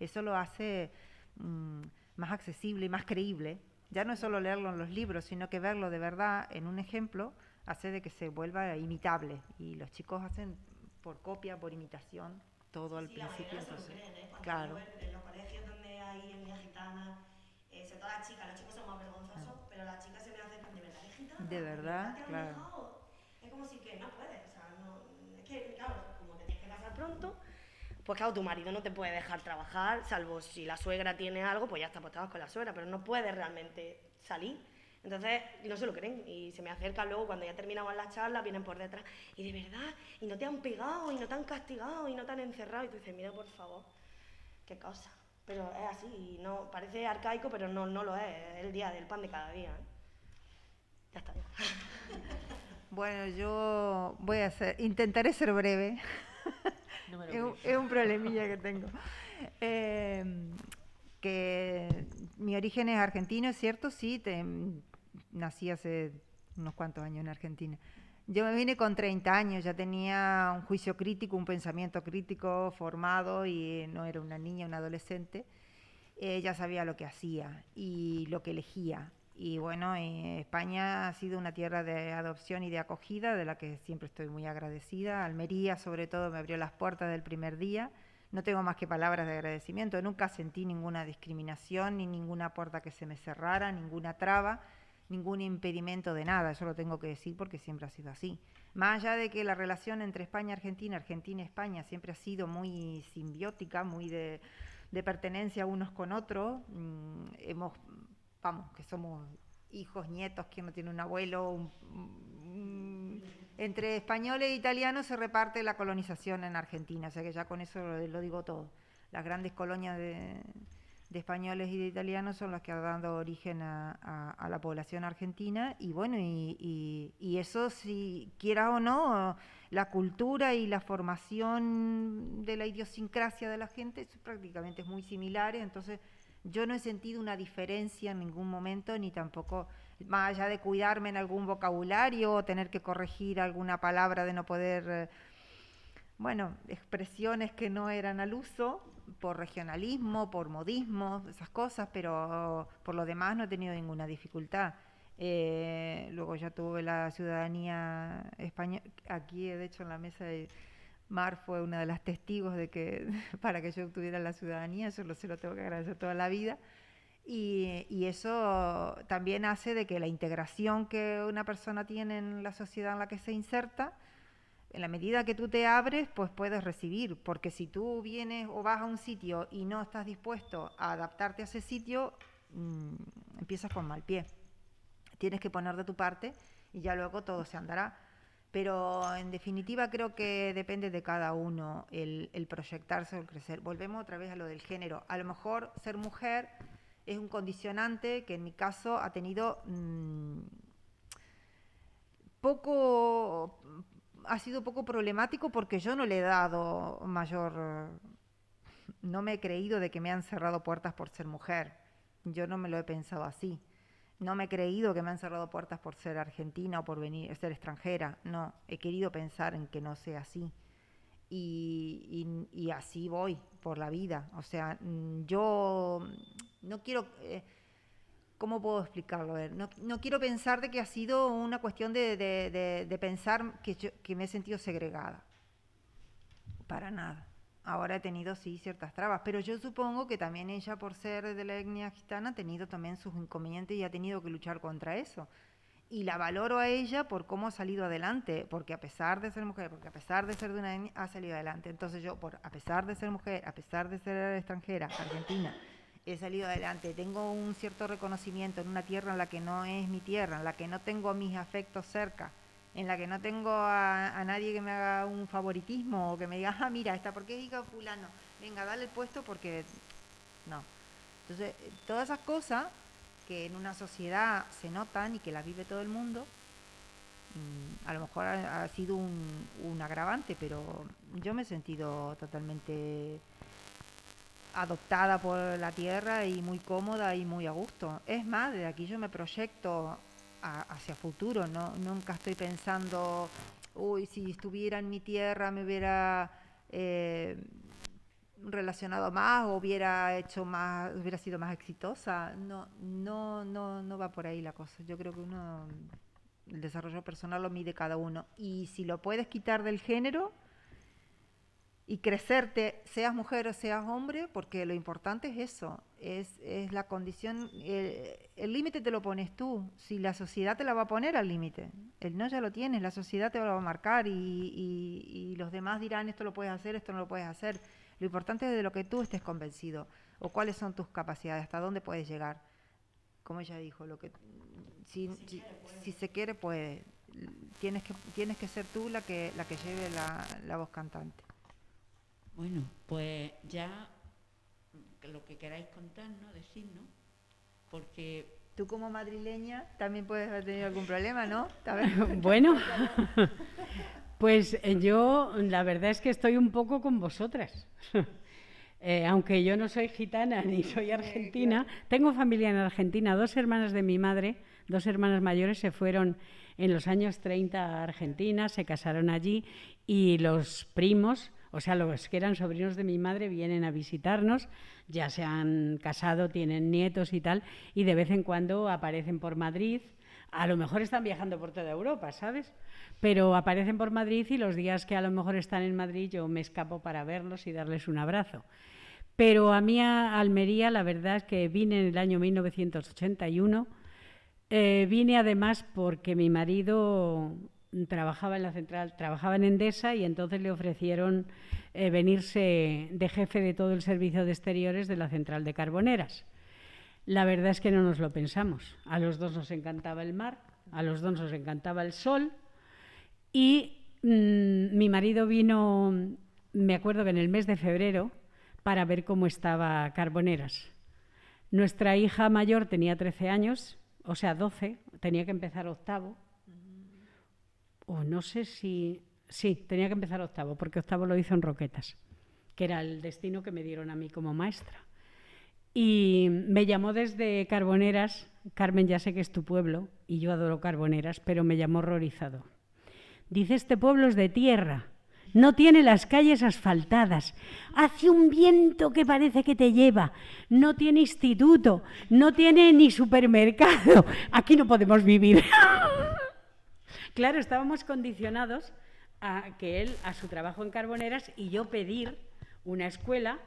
eso lo hace más accesible y más creíble. Ya no es solo leerlo en los libros, sino que verlo de verdad en un ejemplo hace de que se vuelva imitable. Y los chicos hacen por copia, por imitación, todo al principio. Entonces, claro. En los colegios donde hay etnia gitana, sobre todo las chicas, los chicos son más vergonzosos, pero las chicas se me acercan de verdad, es gitana. De verdad, claro. Es como si que no puedes, o sea, no, es que, claro, como te tienes que casar pronto, pues claro, tu marido no te puede dejar trabajar, salvo si la suegra tiene algo, pues ya está, pues trabajas con la suegra, pero no puedes realmente salir. Entonces, no se lo creen y se me acercan luego cuando ya terminamos las charlas, vienen por detrás y de verdad, y no te han pegado, y no te han castigado, y no te han encerrado, y tú dices, mira, por favor, qué cosa. Pero es así, y no, parece arcaico, pero no lo es el día del pan de cada día, ¿eh? Ya está, ya. Bueno, yo intentaré ser breve. Es un problemilla que tengo. Que mi origen es argentino, es cierto, sí, nací hace unos cuantos años en Argentina. Yo me vine con 30 años, ya tenía un juicio crítico, un pensamiento crítico formado y no era una niña, una adolescente. Ya sabía lo que hacía y lo que elegía. Y bueno, España ha sido una tierra de adopción y de acogida, de la que siempre estoy muy agradecida. Almería, sobre todo, me abrió las puertas del primer día. No tengo más que palabras de agradecimiento. Nunca sentí ninguna discriminación, ni ninguna puerta que se me cerrara, ninguna traba, ningún impedimento de nada. Eso lo tengo que decir porque siempre ha sido así. Más allá de que la relación entre España y Argentina, Argentina y España, siempre ha sido muy simbiótica, muy de pertenencia unos con otros. Que somos hijos, nietos, que no tiene un abuelo. Entre españoles e italianos se reparte la colonización en Argentina, o sea que ya con eso lo digo todo. Las grandes colonias de españoles y de italianos son las que han dado origen a la población argentina y bueno, y eso, si quieras o no, la cultura y la formación de la idiosincrasia de la gente prácticamente es muy similar, entonces yo no he sentido una diferencia en ningún momento, ni tampoco, más allá de cuidarme en algún vocabulario o tener que corregir alguna palabra de no poder, expresiones que no eran al uso, por regionalismo, por modismo, esas cosas, pero por lo demás no he tenido ninguna dificultad. Luego ya tuve la ciudadanía española, aquí de hecho en la mesa de Mar fue una de las testigos de que para que yo obtuviera la ciudadanía, eso se lo tengo que agradecer toda la vida. Y eso también hace de que la integración que una persona tiene en la sociedad en la que se inserta, en la medida que tú te abres, pues puedes recibir, porque si tú vienes o vas a un sitio y no estás dispuesto a adaptarte a ese sitio, empiezas con mal pie. Tienes que poner de tu parte y ya luego todo se andará. Pero en definitiva creo que depende de cada uno el proyectarse o el crecer. Volvemos otra vez a lo del género. A lo mejor ser mujer es un condicionante que en mi caso ha tenido ha sido poco problemático porque yo no le he dado no me he creído de que me han cerrado puertas por ser mujer. Yo no me lo he pensado así. No me he creído que me han cerrado puertas por ser argentina o por ser extranjera. No, he querido pensar en que no sea así. Y así voy por la vida. O sea, yo no quiero... ¿Cómo puedo explicarlo? A ver, no quiero pensar de que ha sido una cuestión de pensar que me he sentido segregada. Para nada. Ahora he tenido, sí, ciertas trabas, pero yo supongo que también ella, por ser de la etnia gitana, ha tenido también sus inconvenientes y ha tenido que luchar contra eso. Y la valoro a ella por cómo ha salido adelante, porque a pesar de ser mujer, porque a pesar de ser de una etnia, ha salido adelante. Entonces yo, a pesar de ser mujer, a pesar de ser extranjera, argentina, he salido adelante. Tengo un cierto reconocimiento en una tierra en la que no es mi tierra, en la que no tengo mis afectos cerca, en la que no tengo a nadie que me haga un favoritismo o que me diga, mira, ¿por qué es hija de fulano? Venga, dale el puesto porque... No. Entonces, todas esas cosas que en una sociedad se notan y que las vive todo el mundo, A lo mejor ha sido un agravante, pero yo me he sentido totalmente adoptada por la tierra y muy cómoda y muy a gusto. Es más, desde aquí yo me proyecto hacia futuro, ¿no? Nunca estoy pensando, uy, si estuviera en mi tierra me hubiera relacionado más o hubiera hecho más, hubiera sido más exitosa. No va por ahí la cosa. Yo creo que el desarrollo personal lo mide cada uno. Y si lo puedes quitar del género y crecerte, seas mujer o seas hombre, porque lo importante es eso, es la condición, el límite te lo pones tú, si la sociedad te la va a poner al límite, el no ya lo tienes, la sociedad te lo va a marcar y los demás dirán esto lo puedes hacer, esto no lo puedes hacer. Lo importante es de lo que tú estés convencido, o cuáles son tus capacidades, hasta dónde puedes llegar. Como ella dijo, si se quiere puede, tienes que ser tú la que lleve la voz cantante. Bueno, pues ya lo que queráis contarnos, decirnos, porque... Tú como madrileña también puedes haber tenido algún problema, ¿no? Bueno, pues yo la verdad es que estoy un poco con vosotras. Aunque yo no soy gitana ni soy argentina, tengo familia en Argentina. 2 hermanas de mi madre, 2 hermanas mayores, se fueron en los años 30 a Argentina, se casaron allí y los primos, o sea, los que eran sobrinos de mi madre, vienen a visitarnos, ya se han casado, tienen nietos y tal, y de vez en cuando aparecen por Madrid. A lo mejor están viajando por toda Europa, ¿sabes? Pero aparecen por Madrid y los días que a lo mejor están en Madrid yo me escapo para verlos y darles un abrazo. Pero a mí a Almería la verdad es que vine en el año 1981. Vine además porque mi marido trabajaba en la central, trabajaba en Endesa y entonces le ofrecieron venirse de jefe de todo el servicio de exteriores de la central de Carboneras. La verdad es que no nos lo pensamos. A los dos nos encantaba el mar, a los dos nos encantaba el sol y mi marido vino, me acuerdo que en el mes de febrero, para ver cómo estaba Carboneras. Nuestra hija mayor tenía 13 años, o sea 12, tenía que empezar octavo. O no sé si... Sí, tenía que empezar octavo, porque octavo lo hizo en Roquetas, que era el destino que me dieron a mí como maestra. Y me llamó desde Carboneras, Carmen, ya sé que es tu pueblo, y yo adoro Carboneras, pero me llamó horrorizado. Dice, este pueblo es de tierra, no tiene las calles asfaltadas, hace un viento que parece que te lleva, no tiene instituto, no tiene ni supermercado, aquí no podemos vivir. Claro, estábamos condicionados a su trabajo en Carboneras y yo pedir una escuela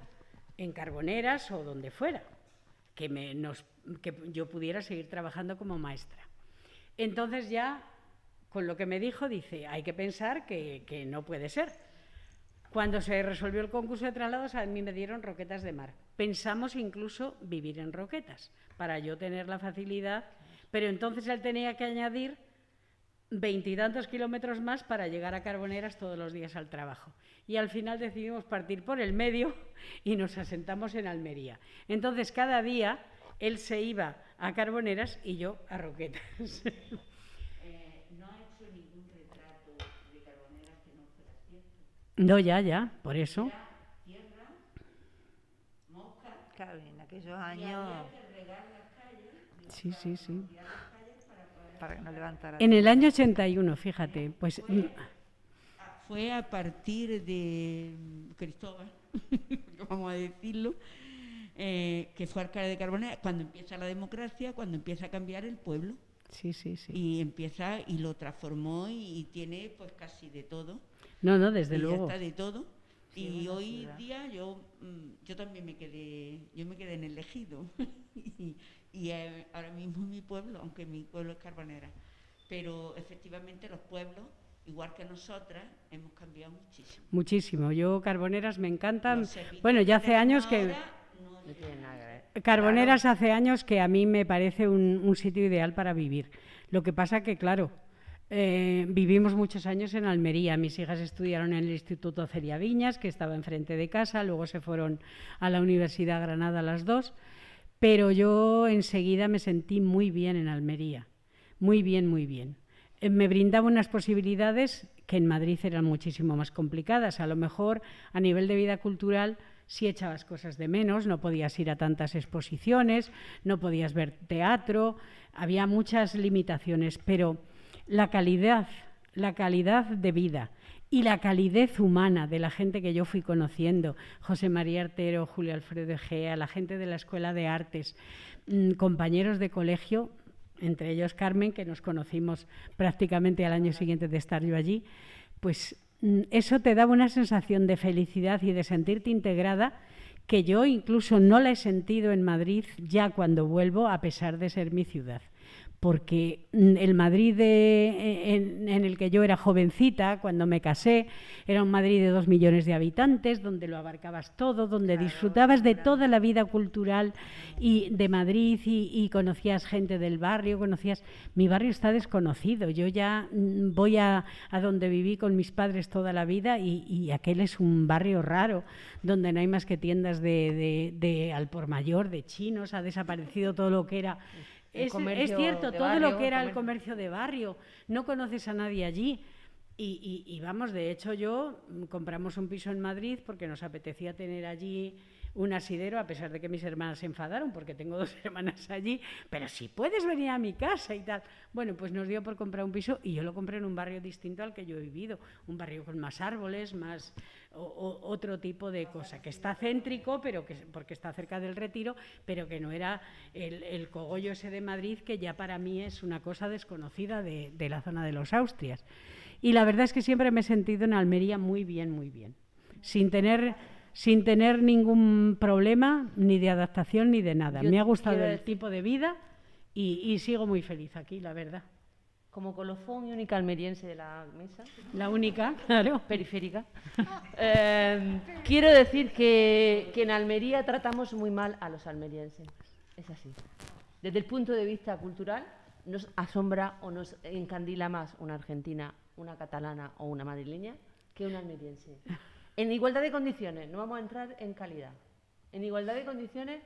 en Carboneras o donde fuera, que yo pudiera seguir trabajando como maestra. Entonces ya, con lo que me dijo, dice, hay que pensar que no puede ser. Cuando se resolvió el concurso de traslados, a mí me dieron Roquetas de Mar. Pensamos incluso vivir en Roquetas, para yo tener la facilidad, pero entonces él tenía que añadir 20 y tantos kilómetros más para llegar a Carboneras todos los días al trabajo. Y al final decidimos partir por el medio y nos asentamos en Almería. Entonces cada día él se iba a Carboneras y yo a Roquetas. ¿No ha hecho ningún retrato de Carboneras que no fuera cierto? No, ya, por eso. Era tierra, mosca. Claro, en aquellos años... Y había que regar las calles. Sí. Para que no levantara. En el año 81, fíjate, pues... Fue a partir de Cristóbal, vamos a decirlo, que fue alcalde de Carboneras, cuando empieza la democracia, cuando empieza a cambiar el pueblo. Sí. Y lo transformó y tiene pues casi de todo. No, desde y luego. Ya está de todo. Sí, y hoy ciudad. Día yo también me quedé en el Ejido. y ahora mismo mi pueblo, aunque mi pueblo es Carboneras. Pero efectivamente los pueblos, igual que nosotras, hemos cambiado muchísimo. Muchísimo. Yo Carboneras me encantan. Bueno, ya hace años que... No tiene nada que ver. Carboneras hace años que a mí me parece un sitio ideal para vivir. Lo que pasa que, claro, vivimos muchos años en Almería. Mis hijas estudiaron en el Instituto Celia Viñas, que estaba enfrente de casa, luego se fueron a la Universidad de Granada las dos, pero yo enseguida me sentí muy bien en Almería. Muy bien. me brindaba unas posibilidades que en Madrid eran muchísimo más complicadas. A lo mejor a nivel de vida cultural sí echabas cosas de menos, no podías ir a tantas exposiciones, no podías ver teatro, había muchas limitaciones, pero la calidad de vida y la calidez humana de la gente que yo fui conociendo, José María Artero, Julio Alfredo Egea, la gente de la Escuela de Artes, compañeros de colegio, entre ellos Carmen, que nos conocimos prácticamente al año siguiente de estar yo allí, pues eso te daba una sensación de felicidad y de sentirte integrada que yo incluso no la he sentido en Madrid ya cuando vuelvo, a pesar de ser mi ciudad. Porque el Madrid en el que yo era jovencita, cuando me casé, era un Madrid de 2 millones de habitantes, donde lo abarcabas todo, donde disfrutabas de toda la vida cultural y de Madrid y conocías gente del barrio, Mi barrio está desconocido, yo ya voy a donde viví con mis padres toda la vida y aquel es un barrio raro, donde no hay más que tiendas de al por mayor, de chinos, ha desaparecido todo lo que era... Es cierto, todo lo que era el comercio de barrio, no conoces a nadie allí. Y vamos, de hecho compramos un piso en Madrid porque nos apetecía tener allí un asidero, a pesar de que mis hermanas se enfadaron porque tengo 2 hermanas allí, pero si puedes venir a mi casa y tal. Bueno, pues nos dio por comprar un piso y yo lo compré en un barrio distinto al que yo he vivido, un barrio con más árboles, más otro tipo de cosa, que está céntrico, pero porque está cerca del Retiro, pero que no era el cogollo ese de Madrid, que ya para mí es una cosa desconocida de la zona de los Austrias. Y la verdad es que siempre me he sentido en Almería muy bien, sin tener ningún problema ni de adaptación ni de nada. Me ha gustado el tipo de vida y sigo muy feliz aquí, la verdad. Como colofón y única almeriense de la mesa. La única, claro. Periférica. Quiero decir que en Almería tratamos muy mal a los almerienses. Es así. Desde el punto de vista cultural, nos asombra o nos encandila más una argentina, una catalana o una madrileña que una almeriense. En igualdad de condiciones, no vamos a entrar en calidad. En igualdad de condiciones,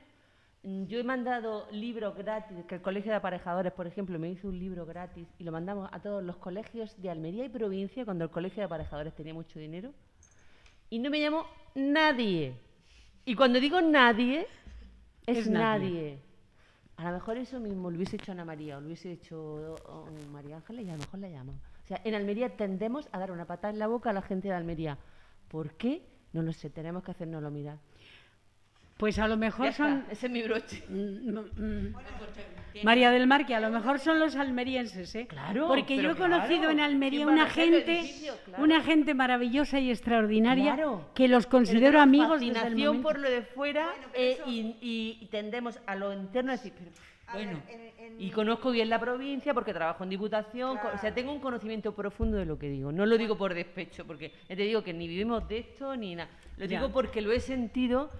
yo he mandado libros gratis, que el Colegio de Aparejadores, por ejemplo, me hizo un libro gratis y lo mandamos a todos los colegios de Almería y provincia, cuando el Colegio de Aparejadores tenía mucho dinero, y no me llamó nadie. Y cuando digo nadie, es nadie. A lo mejor eso mismo lo hubiese hecho Ana María, o lo hubiese hecho María Ángeles y a lo mejor la llaman. O sea, en Almería tendemos a dar una patada en la boca a la gente de Almería. ¿Por qué? No lo sé, tenemos que hacérnoslo mirar. Pues a lo mejor ese es mi broche. María del Mar, que a lo mejor son los almerienses, ¿eh? Claro. Porque yo he conocido en Almería una gente maravillosa y extraordinaria, que los considero amigos desde el momento. Por lo de fuera y tendemos a lo interno a decir... Bueno, y conozco bien la provincia porque trabajo en Diputación, o sea, tengo un conocimiento profundo de lo que digo. No lo digo por despecho, porque te digo que ni vivimos de esto ni nada. Lo digo porque lo he sentido.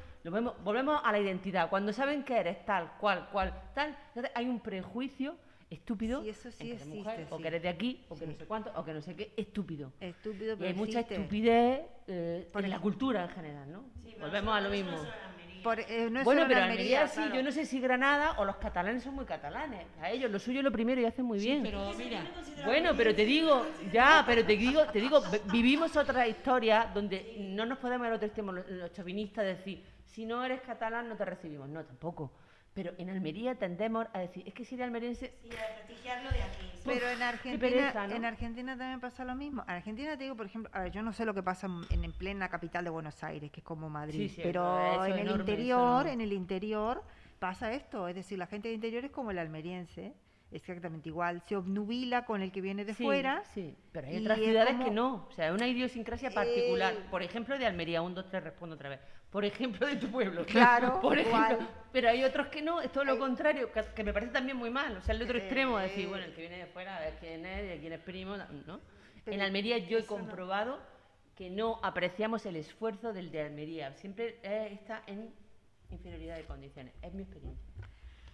Volvemos a la identidad. Cuando saben que eres tal, cual, tal, entonces hay un prejuicio estúpido, eso sí en que eres existe, mujer, o que eres de aquí, o que no sé cuánto, o que no sé qué, estúpido. Estúpido, pero y hay mucha estupidez en la cultura en general, ¿no? Volvemos a lo mismo. Bueno, pero Almería sí, yo no sé si Granada o los catalanes son muy catalanes. A ellos lo suyo es lo primero y hacen muy bien. Pero mira, bueno, pero te digo, vivimos otra historia donde no nos podemos ir a otro extremo, los chauvinistas, decir, si no eres catalán no te recibimos. No, tampoco. Pero en Almería tendemos a decir, es que si eres almeriense... Sí, a prestigiarlo de aquí. Pero en Argentina, pereza, ¿no? En Argentina también pasa lo mismo. En Argentina te digo, por ejemplo, a ver, yo no sé lo que pasa en plena capital de Buenos Aires, que es como Madrid, Sí, pero en el enorme, en el interior pasa esto, es decir, la gente del interior es como el almeriense, exactamente igual, se obnubila con el que viene de fuera. Sí, pero hay otras ciudades que no, o sea, es una idiosincrasia particular. Por ejemplo, de Almería, 1, 2, 3, respondo otra vez. Por ejemplo, de tu pueblo. Claro, por ejemplo. Pero hay otros que no, es todo lo contrario, que me parece también muy mal. O sea, el otro extremo, es decir, bueno, el que viene de fuera, a ver quién es, de quién es primo, ¿no? En Almería yo he comprobado que no apreciamos el esfuerzo del de Almería. Siempre está en inferioridad de condiciones. Es mi experiencia.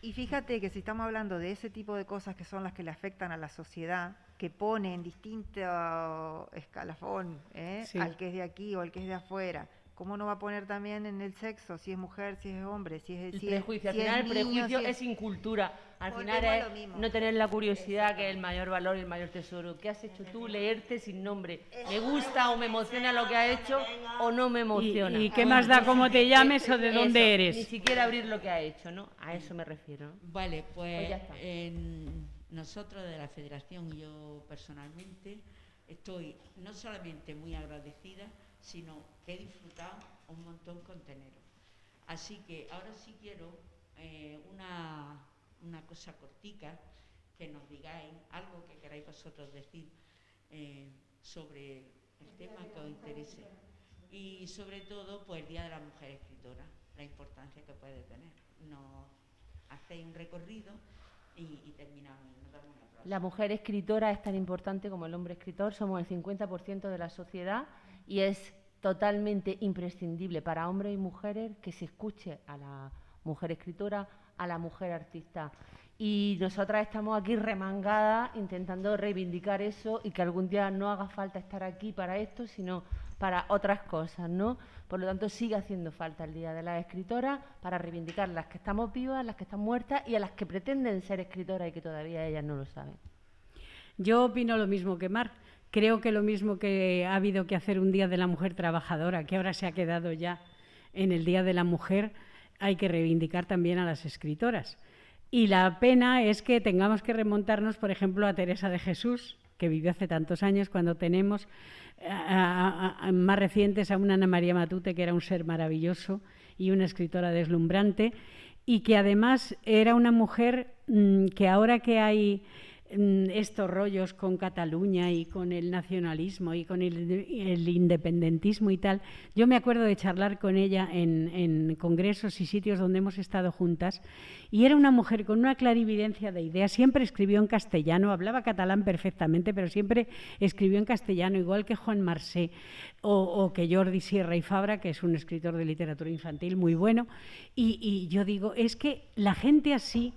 Y fíjate que si estamos hablando de ese tipo de cosas que son las que le afectan a la sociedad, que pone en distinto escalafón al que es de aquí o al que es de afuera, ¿cómo no va a poner también en el sexo? Si es mujer, si es hombre, si es... El si prejuicio, es, al final el niño, prejuicio si es sin cultura. Al final Volvemos a es lo mismo. no tener la curiosidad, que es el mayor valor y el mayor tesoro. ¿Qué has hecho tú? Leerte sin nombre. ¿Me gusta o me emociona lo que ha hecho o no me emociona? ¿Y qué más da cómo te llames o de dónde Eso, eres? Ni siquiera abrir lo que ha hecho, ¿no? A eso me refiero, ¿no? Vale, Pues ya está. Nosotros de la Federación, yo personalmente, estoy no solamente muy agradecida, sino que he disfrutado un montón con teneros. Así que ahora sí quiero una cosa cortica, que nos digáis algo que queráis vosotros decir sobre el tema que os interese. Y sobre todo, pues el Día de la Mujer Escritora, la importancia que puede tener. Nos hacéis un recorrido y terminamos. Nos damos un aplauso. La mujer escritora es tan importante como el hombre escritor. Somos el 50% de la sociedad y es totalmente imprescindible para hombres y mujeres que se escuche a la mujer escritora, a la mujer artista. Y nosotras estamos aquí remangadas intentando reivindicar eso y que algún día no haga falta estar aquí para esto, sino para otras cosas, ¿no? Por lo tanto, sigue haciendo falta el Día de las Escritoras para reivindicar las que estamos vivas, las que están muertas y a las que pretenden ser escritoras y que todavía ellas no lo saben. Yo opino lo mismo que Mar. Creo que lo mismo que ha habido que hacer un Día de la Mujer Trabajadora, que ahora se ha quedado ya en el Día de la Mujer, hay que reivindicar también a las escritoras. Y la pena es que tengamos que remontarnos, por ejemplo, a Teresa de Jesús, que vivió hace tantos años, cuando tenemos más recientes a una Ana María Matute, que era un ser maravilloso y una escritora deslumbrante, y que además era una mujer que ahora que hay estos rollos con Cataluña y con el nacionalismo y con el independentismo y tal, yo me acuerdo de charlar con ella en congresos y sitios donde hemos estado juntas, y era una mujer con una clarividencia de ideas. Siempre escribió en castellano, hablaba catalán perfectamente, pero siempre escribió en castellano, igual que Juan Marsé o que Jordi Sierra y Fabra, que es un escritor de literatura infantil muy bueno. Y yo digo, es que la gente así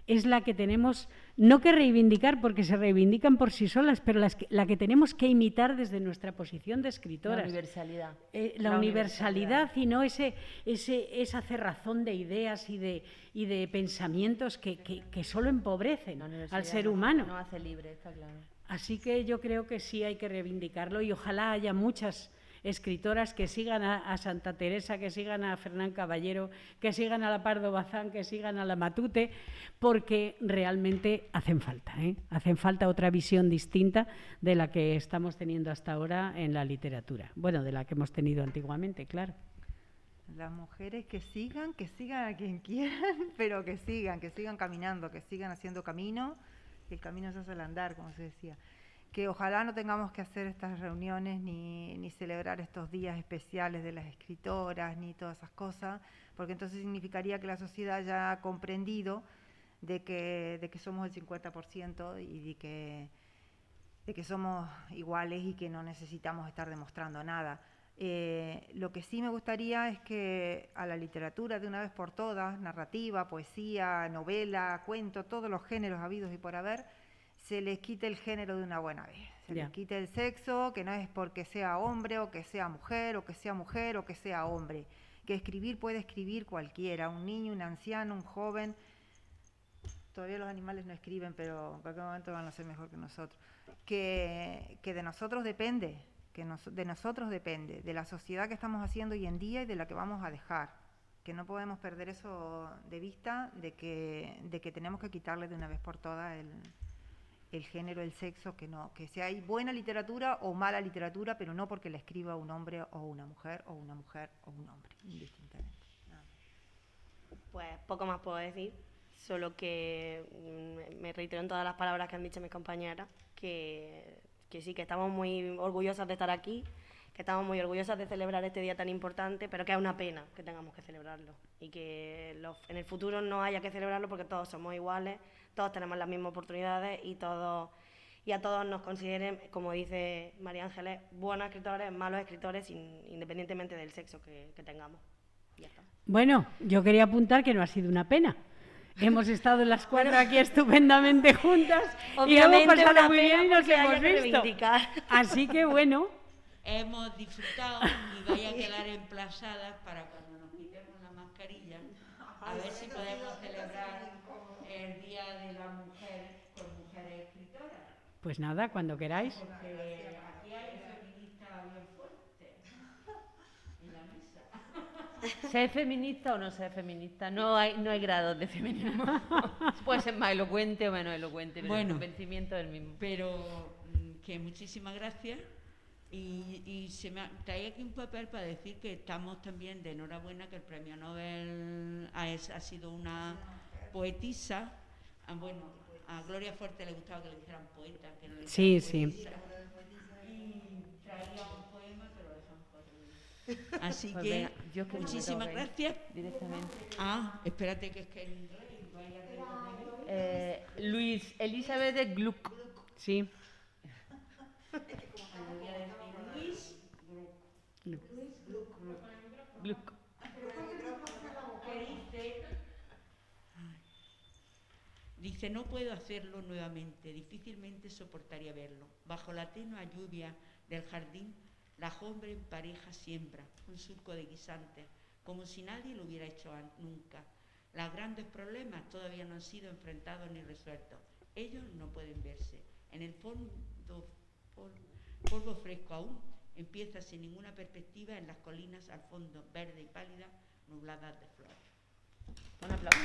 es la que tenemos, no que reivindicar, porque se reivindican por sí solas, pero la que tenemos que imitar desde nuestra posición de escritoras. La universalidad. La universalidad y no esa cerrazón de ideas y de pensamientos que solo empobrecen al ser humano. No hace libre, está claro. Así que yo creo que sí hay que reivindicarlo y ojalá haya muchas escritoras que sigan a Santa Teresa, que sigan a Fernán Caballero, que sigan a la Pardo Bazán, que sigan a la Matute, porque realmente hacen falta, ¿eh? Hacen falta otra visión distinta de la que estamos teniendo hasta ahora en la literatura. Bueno, de la que hemos tenido antiguamente, claro. Las mujeres que sigan a quien quieran, pero que sigan caminando, que sigan haciendo camino, que el camino se hace al andar, como se decía. Que ojalá no tengamos que hacer estas reuniones ni celebrar estos días especiales de las escritoras, ni todas esas cosas, porque entonces significaría que la sociedad ya ha comprendido de que somos el 50% y de que somos iguales y que no necesitamos estar demostrando nada. Lo que sí me gustaría es que a la literatura, de una vez por todas, narrativa, poesía, novela, cuento, todos los géneros habidos y por haber, se les quite el género de una buena vez. Se les quite el sexo, que no es porque sea hombre o que sea mujer o que sea mujer o que sea hombre. Que escribir puede escribir cualquiera, un niño, un anciano, un joven. Todavía los animales no escriben, pero en cualquier momento van a ser mejor que nosotros. Que de nosotros depende, de nosotros depende, de la sociedad que estamos haciendo hoy en día y de la que vamos a dejar. Que no podemos perder eso de vista, de que tenemos que quitarle de una vez por todas el género, el sexo, que sea hay buena literatura o mala literatura, pero no porque la escriba un hombre o una mujer o un hombre, indistintamente. Nada. Pues poco más puedo decir, solo que me reitero en todas las palabras que han dicho mis compañeras, que sí, que estamos muy orgullosas de estar aquí, que estamos muy orgullosas de celebrar este día tan importante, pero que es una pena que tengamos que celebrarlo y que en el futuro no haya que celebrarlo porque todos somos iguales, todos tenemos las mismas oportunidades y a todos nos consideren, como dice María Ángeles, buenos escritores, malos escritores, independientemente del sexo que tengamos. Ya está. Bueno, yo quería apuntar que no ha sido una pena. Hemos estado las cuatro aquí estupendamente juntas y hemos pasado muy bien y nos hemos visto. Así que bueno, hemos disfrutado y vais a quedar emplazadas para cuando nos quitemos la mascarilla, a ver si podemos celebrar el Día de la Mujer con mujeres escritoras. Pues nada, cuando queráis. Porque aquí hay feministas bien fuertes en la mesa. Ser feminista o no ser feminista, no hay grados de feminismo. Puede ser más elocuente o menos elocuente, pero el convencimiento es el mismo. Pero que muchísimas gracias. Y se me trae aquí un papel para decir que estamos también de enhorabuena que el premio Nobel ha sido una poetisa. Bueno, a Gloria Fuerte le gustaba que le dijeran poeta, que no le dijeran poetisa. Y traía un poema, pero lo dejamos correr. Así Pues que venga, yo que muchísimas gracias. Directamente. Espérate que es que en inglés vaya Luis Elizabeth de Gluck. Sí. Gluck. Dice, no puedo hacerlo nuevamente, difícilmente soportaría verlo. Bajo la tenue lluvia del jardín, la joven en pareja siembra un surco de guisantes, como si nadie lo hubiera hecho nunca. Los grandes problemas todavía no han sido enfrentados ni resueltos. Ellos no pueden verse. En el fondo, polvo fresco aún, empieza sin ninguna perspectiva en las colinas al fondo, verde y pálida, nubladas de flores. Un aplauso.